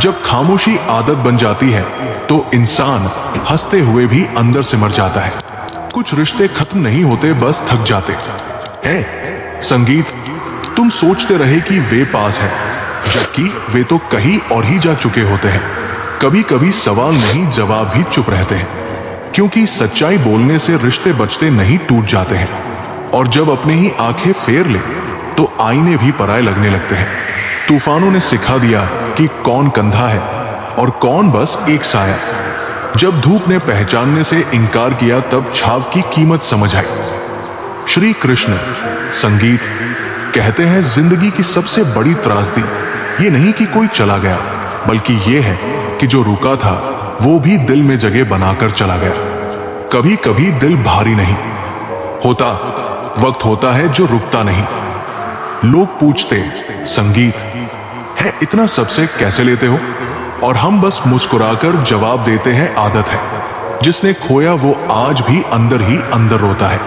जब खामोशी आदत बन जाती है तो इंसान हंसते हुए भी अंदर से मर जाता है। कुछ रिश्ते खत्म नहीं होते, बस थक जाते हैं। संगीत, तुम सोचते रहे कि वे पास है, जबकि वे तो कहीं और ही जा चुके होते हैं। कभी कभी सवाल नहीं, जवाब भी चुप रहते हैं, क्योंकि सच्चाई बोलने से रिश्ते बचते नहीं, टूट जाते हैं। और जब अपने ही आंखें फेर ले तो आईने भी पराये लगने लगते हैं। तूफानों ने सिखा दिया कि कौन कंधा है और कौन बस एक साया। जब धूप ने पहचानने से इनकार किया तब छाव की कीमत समझ आई। श्री कृष्ण संगीत कहते हैं, जिंदगी की सबसे बड़ी त्रासदी ये नहीं कि कोई चला गया, बल्कि ये है कि जो रुका था वो भी दिल में जगह बनाकर चला गया। कभी कभी दिल भारी नहीं होता, वक्त होता है जो रुकता नहीं। लोग पूछते, संगीत है इतना सबसे कैसे लेते हो? और हम बस मुस्कुराकर जवाब देते हैं, आदत है। जिसने खोया वो आज भी अंदर ही अंदर रोता है,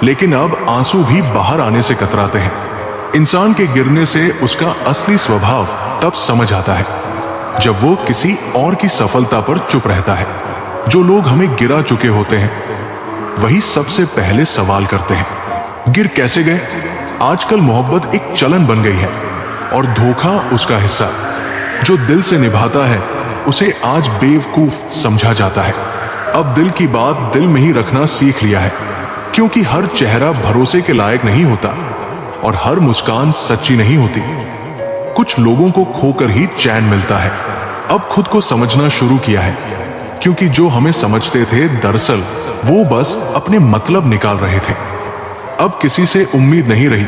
लेकिन अब आंसू भी बाहर आने से कतराते हैं। इंसान के गिरने से उसका असली स्वभाव तब समझ आता है जब वो किसी और की सफलता पर चुप रहता है। जो लोग हमें गिरा चुके होते हैं वही सबसे पहले सवाल करते हैं, गिर कैसे गए? आजकल मोहब्बत एक चलन बन गई है और धोखा उसका हिस्सा। जो दिल से निभाता है उसे आज बेवकूफ समझा जाता है। अब दिल की बात दिल में ही रखना सीख लिया है, क्योंकि हर चेहरा भरोसे के लायक नहीं होता और हर मुस्कान सच्ची नहीं होती। कुछ लोगों को खोकर ही चैन मिलता है। अब खुद को समझना शुरू किया है, क्योंकि जो हमें समझते थे दरअसल वो बस अपने मतलब निकाल रहे थे। अब किसी से उम्मीद नहीं रही,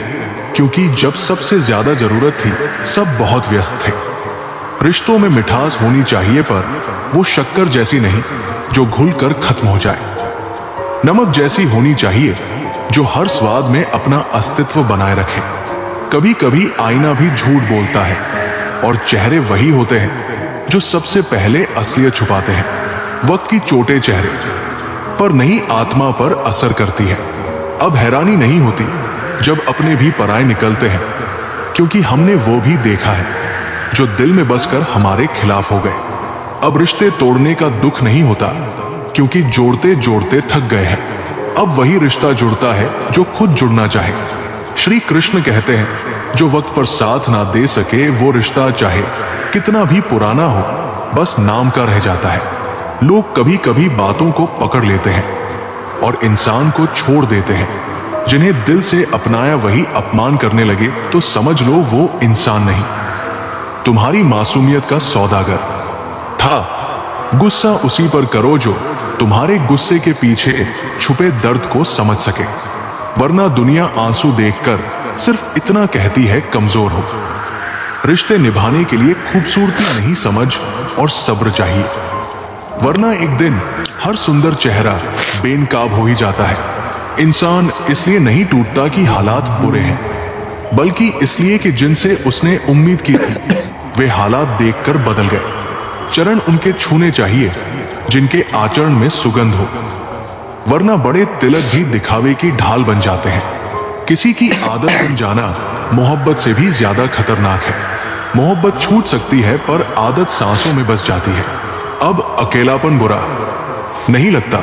क्योंकि जब सबसे ज्यादा जरूरत थी सब बहुत व्यस्त थे। रिश्तों में मिठास होनी चाहिए, पर वो शक्कर जैसी नहीं जो घुलकर खत्म हो जाए। नमक जैसी होनी चाहिए जो हर स्वाद में अपना अस्तित्व बनाए रखे। कभी कभी आईना भी झूठ बोलता है और चेहरे वही होते हैं जो सबसे पहले असलियत छुपाते हैं। वक्त की चोटें चेहरे पर नहीं आत्मा पर असर करती है। अब हैरानी नहीं होती जब अपने भी पराए निकलते हैं, क्योंकि हमने वो भी देखा है जो दिल में बसकर हमारे खिलाफ हो गए। अब रिश्ते तोड़ने का दुख नहीं होता, क्योंकि जोड़ते जोड़ते थक गए हैं। अब वही रिश्ता जुड़ता है जो खुद जुड़ना चाहे। श्री कृष्ण कहते हैं, जो वक्त पर साथ ना दे सके वो रिश्ता चाहे कितना भी पुराना हो बस नाम का रह जाता है। लोग कभी कभी बातों को पकड़ लेते हैं और इंसान को छोड़ देते हैं। जिन्हें दिल से अपनाया वही अपमान करने लगे तो समझ लो वो इंसान नहीं, तुम्हारी मासूमियत का सौदागर था। गुस्सा उसी पर करो जो तुम्हारे गुस्से के पीछे छुपे दर्द को समझ सके, वरना दुनिया आंसू देखकर सिर्फ इतना कहती है कमजोर हो। रिश्ते निभाने के लिए खूबसूरती नहीं समझ और सब्र चाहिए, वरना एक दिन हर सुंदर चेहरा बेनकाब हो ही जाता है। इंसान इसलिए नहीं टूटता कि हालात बुरे हैं, बल्कि इसलिए कि जिनसे उसने उम्मीद की थी वे हालात देखकर बदल गए। चरण उनके छूने चाहिए जिनके आचरण में सुगंध हो, वरना बड़े तिलक भी दिखावे की ढाल बन जाते हैं। किसी की आदत बन जाना मोहब्बत से भी ज्यादा खतरनाक है। मोहब्बत छूट सकती है पर आदत सांसों में बस जाती है। अब अकेलापन बुरा नहीं लगता,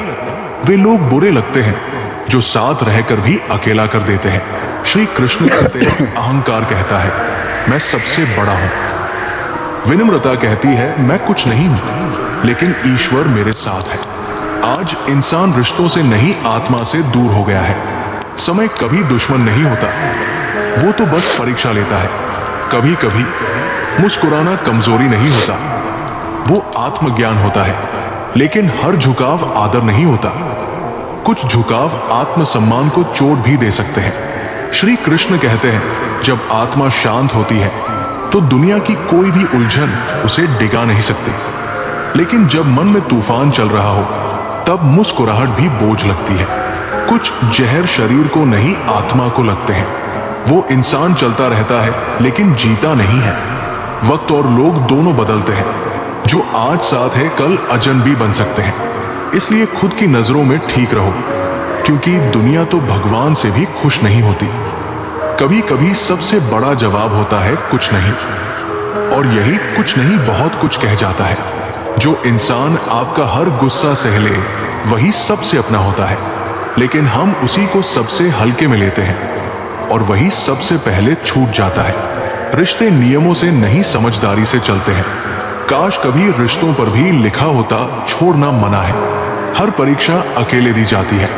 वे लोग बुरे लगते हैं जो साथ रहकर भी अकेला कर देते हैं। श्री कृष्ण कहते हैं, अहंकार कहता है मैं सबसे बड़ा हूं। विनम्रता कहती है मैं कुछ नहीं हूं, लेकिन ईश्वर मेरे साथ है। आज इंसान रिश्तों से नहीं आत्मा से दूर हो गया है। समय कभी दुश्मन नहीं होता, वो तो बस परीक्षा लेता है। कभी कभी मुस्कुराना कमजोरी नहीं होता, वो आत्मज्ञान होता है। लेकिन हर झुकाव आदर नहीं होता, कुछ झुकाव आत्मसम्मान को चोट भी दे सकते हैं। श्री कृष्ण कहते हैं, जब आत्मा शांत होती है तो दुनिया की कोई भी उलझन उसे डिगा नहीं सकती। लेकिन जब मन में तूफान चल रहा हो तब मुस्कुराहट भी बोझ लगती है। कुछ जहर शरीर को नहीं आत्मा को लगते हैं। वो इंसान चलता रहता है लेकिन जीता नहीं है। वक्त और लोग दोनों बदलते हैं, जो आज साथ है कल अजनबी बन सकते हैं। इसलिए खुद की नजरों में ठीक रहो, क्योंकि दुनिया तो भगवान से भी खुश नहीं होती। कभी कभी सबसे बड़ा जवाब होता है कुछ नहीं, और यही कुछ नहीं बहुत कुछ कह जाता है। जो इंसान आपका हर गुस्सा सह ले वही सबसे अपना होता है, लेकिन हम उसी को सबसे हल्के में लेते हैं और वही सबसे पहले छूट जाता है। रिश्ते नियमों से नहीं समझदारी से चलते हैं। काश कभी रिश्तों पर भी लिखा होता छोड़ना मना है। हर परीक्षा अकेले दी जाती है,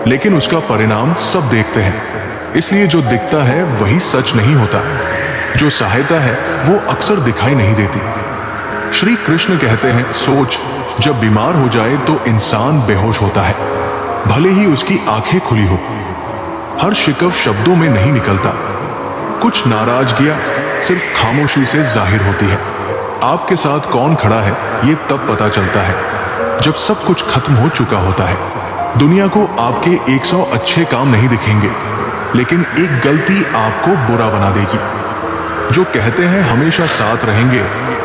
लेकिन उसका परिणाम सब देखते हैं। इसलिए जो दिखता है वही सच नहीं होता, जो सहायता है वो अक्सर दिखाई नहीं देती। श्री कृष्ण कहते हैं, सोच जब बीमार हो जाए तो इंसान बेहोश होता है, भले ही उसकी आंखें खुली हो। हर शिकव शब्दों में नहीं निकलता, कुछ नाराजगियां सिर्फ खामोशी से जाहिर होती है। आपके साथ कौन खड़ा है ये तब पता चलता है जब सब कुछ खत्म हो चुका होता है। दुनिया को आपके 100 अच्छे काम नहीं दिखेंगे, लेकिन एक गलती आपको बुरा बना देगी। जो कहते हैं हमेशा साथ रहेंगे,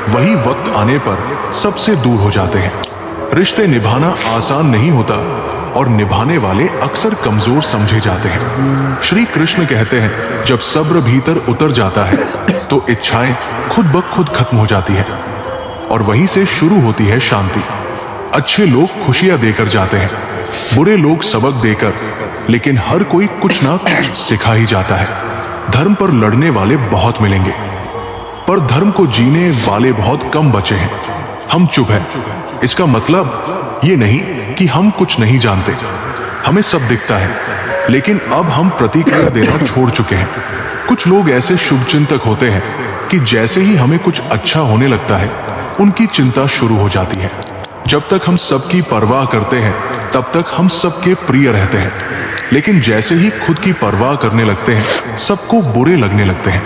वही वक्त आने पर सबसे दूर हो जाते हैं। रिश्ते निभाना आसान नहीं होता, और निभाने वाले अक्सर कमजोर समझे जाते हैं। श्री कृष्ण कहते हैं, जब सब्र भीतर उतर जाता है तो इच्छाएं खुद ब खुद खत्म हो जाती है और वहीं से शुरू होती है शांति। अच्छे लोग खुशियां देकर जाते हैं, बुरे लोग सबक देकर, लेकिन हर कोई कुछ ना कुछ सिखा ही जाता है। धर्म पर लड़ने वाले बहुत मिलेंगे, पर धर्म को जीने वाले बहुत कम बचे हैं। हम चुप हैं। इसका मतलब ये नहीं कि हम कुछ नहीं जानते, हमें सब दिखता है, लेकिन अब हम प्रतिक्रिया देना छोड़ चुके हैं। कुछ लोग ऐसे शुभचिंतक होते हैं कि जैसे ही हमें कुछ अच्छा होने लगता है, उनकी चिंता शुरू हो जाती है। जब तक हम सबकी परवाह करते हैं, तब तक हम सबके प्रिय रहते हैं, लेकिन जैसे ही खुद की परवाह करने लगते हैं, सबको बुरे लगने लगते हैं।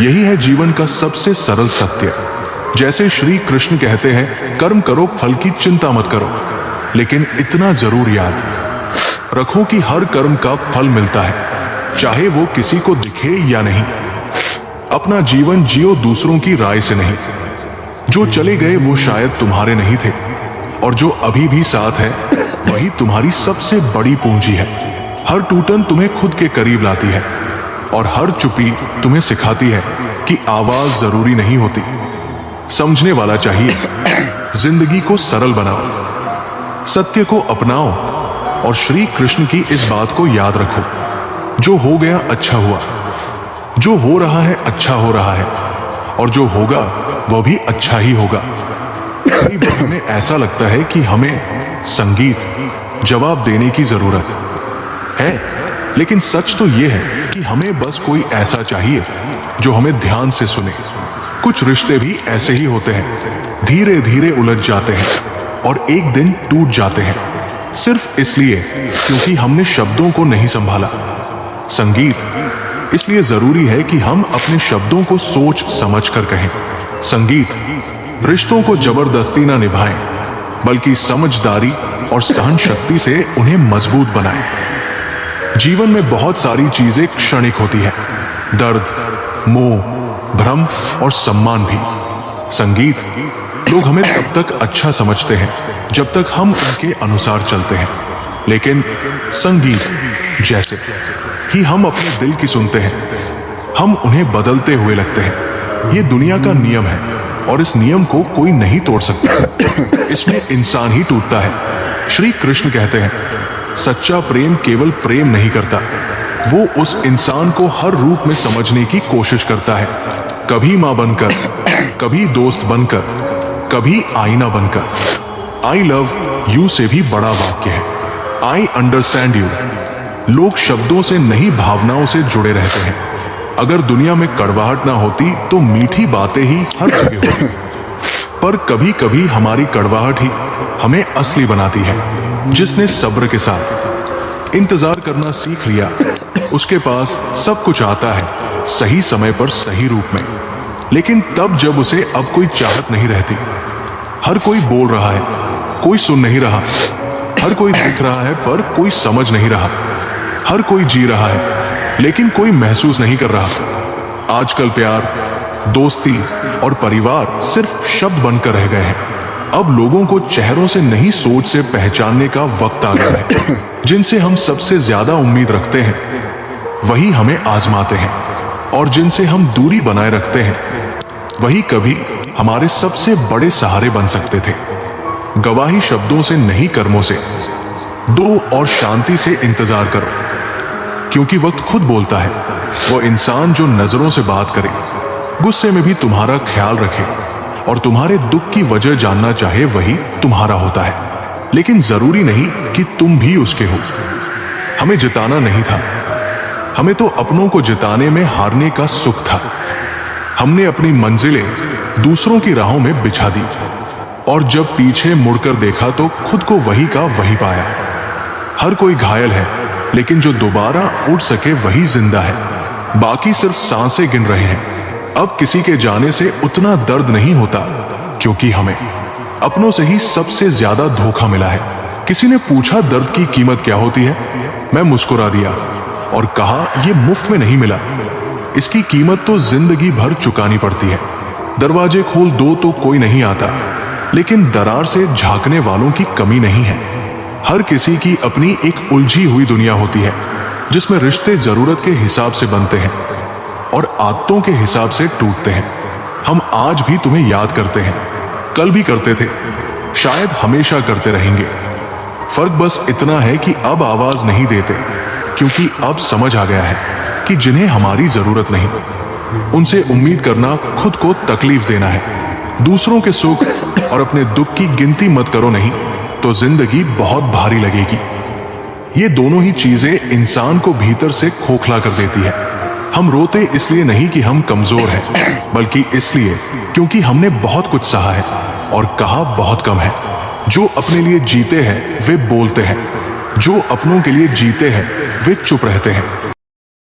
यही है जीवन का सबसे सरल सत्य। जैसे श्री कृष्ण कहते हैं, कर्म करो, फल की चिंता मत करो, लेकिन इतना जरूर याद रखो कि हर कर्म का फल मिलता है, चाहे वो किसी को दिखे या नहीं। अपना जीवन जियो दूसरों की राय से नहीं। जो चले गए वो शायद तुम्हारे नहीं थे, और जो अभी भी साथ है वही तुम्हारी सबसे बड़ी पूंजी है। हर टूटन तुम्हें खुद के करीब लाती है, और हर चुप्पी तुम्हें सिखाती है कि आवाज जरूरी नहीं होती। समझने वाला चाहिए। जिंदगी को सरल बनाओ, सत्य को अपनाओ, और श्री कृष्ण की इस बात को याद रखो, जो हो गया अच्छा हुआ, जो हो रहा है अच्छा हो रहा है, और जो होगा वह भी अच्छा ही होगा। कई बार हमें ऐसा लगता है कि हमें संगीत जवाब देने की जरूरत है, लेकिन सच तो यह है कि हमें बस कोई ऐसा चाहिए जो हमें ध्यान से सुने। कुछ रिश्ते भी ऐसे ही होते हैं, धीरे धीरे उलझ जाते हैं और एक दिन टूट जाते हैं, सिर्फ इसलिए क्योंकि हमने शब्दों को नहीं संभाला। संगीत इसलिए जरूरी है कि हम अपने शब्दों को सोच समझ कर कहें। संगीत रिश्तों को जबरदस्ती ना निभाएं, बल्कि समझदारी और सहन शक्ति से उन्हें मजबूत बनाएं। जीवन में बहुत सारी चीजें क्षणिक होती हैं, दर्द, मोह, भ्रम और सम्मान भी। संगीत लोग हमें तब तक अच्छा समझते हैं जब तक हम उनके अनुसार चलते हैं, लेकिन संगीत जैसे ही हम अपने दिल की सुनते हैं, हम उन्हें बदलते हुए लगते हैं। ये दुनिया का नियम है और इस नियम को कोई नहीं तोड़ सकता। इसमें इंसान ही टूटता है। श्री कृष्ण कहते हैं, सच्चा प्रेम केवल प्रेम नहीं करता, वो उस इंसान को हर रूप में समझने की कोशिश करता है। कभी मां बनकर, कभी दोस्त बनकर, कभी आईना बनकर। आई लव यू से भी बड़ा वाक्य है आई अंडरस्टैंड यू। लोग शब्दों से नहीं भावनाओं से जुड़े रहते हैं। अगर दुनिया में कड़वाहट ना होती तो मीठी बातें ही हर जगह होती, पर कभी कभी हमारी कड़वाहट ही हमें असली बनाती है। जिसने सब्र के साथ इंतजार करना सीख लिया, उसके पास सब कुछ आता है सही समय पर सही रूप में। लेकिन तब जब उसे अब कोई चाहत नहीं रहती। हर कोई बोल रहा है, कोई सुन नहीं रहा। हर कोई दिख रहा है पर कोई समझ नहीं रहा। हर कोई जी रहा है लेकिन कोई महसूस नहीं कर रहा। आजकल प्यार, दोस्ती और परिवार सिर्फ शब्द बनकर रह गए हैं। अब लोगों को चेहरों से नहीं सोच से पहचानने का वक्त आ गया है। जिनसे हम सबसे ज्यादा उम्मीद रखते हैं वही हमें आजमाते हैं, और जिनसे हम दूरी बनाए रखते हैं वही कभी हमारे सबसे बड़े सहारे बन सकते थे। गवाही शब्दों से नहीं, कर्मों से दो, और शांति से इंतजार करो, क्योंकि वक्त खुद बोलता है। वो इंसान जो नजरों से बात करे, गुस्से में भी तुम्हारा ख्याल रखे और तुम्हारे दुख की वजह जानना चाहे, वही तुम्हारा होता है। लेकिन जरूरी नहीं कि तुम भी उसके हो। हमें जिताना नहीं था, हमें तो अपनों को जिताने में हारने का सुख था। हमने अपनी मंजिलें दूसरों की राहों में बिछा दी, और जब पीछे मुड़कर देखा तो खुद को वही का वही पाया। हर कोई घायल है, लेकिन जो दोबारा उठ सके वही जिंदा है। बाकी सिर्फ सांसें गिन रहे हैं। अब किसी के जाने से उतना दर्द नहीं होता, क्योंकि हमें अपनों से ही सबसे ज्यादा धोखा मिला है। किसी ने पूछा दर्द की कीमत क्या होती है, मैं मुस्कुरा दिया और कहा यह मुफ्त में नहीं मिला, इसकी कीमत तो जिंदगी भर चुकानी पड़ती है। दरवाजे खोल दो तो कोई नहीं आता, लेकिन दरार से झांकने वालों की कमी नहीं है। हर किसी की अपनी एक उलझी हुई दुनिया होती है, जिसमें रिश्ते जरूरत के हिसाब से बनते हैं और आदतों के हिसाब से टूटते हैं। हम आज भी तुम्हें याद करते हैं, कल भी करते थे, शायद हमेशा करते रहेंगे। फर्क बस इतना है कि अब आवाज नहीं देते, क्योंकि अब समझ आ गया है कि जिन्हें हमारी जरूरत नहीं, उनसे उम्मीद करना खुद को तकलीफ देना है। दूसरों के सुख और अपने दुख की गिनती मत करो, नहीं तो जिंदगी बहुत भारी लगेगी। ये दोनों ही चीजें इंसान को भीतर से खोखला कर देती है। हम रोते इसलिए नहीं कि हम कमजोर हैं, बल्कि इसलिए क्योंकि हमने बहुत कुछ सहा है और कहा बहुत कम है। जो अपने लिए जीते हैं वे बोलते हैं, जो अपनों के लिए जीते हैं वे चुप रहते हैं।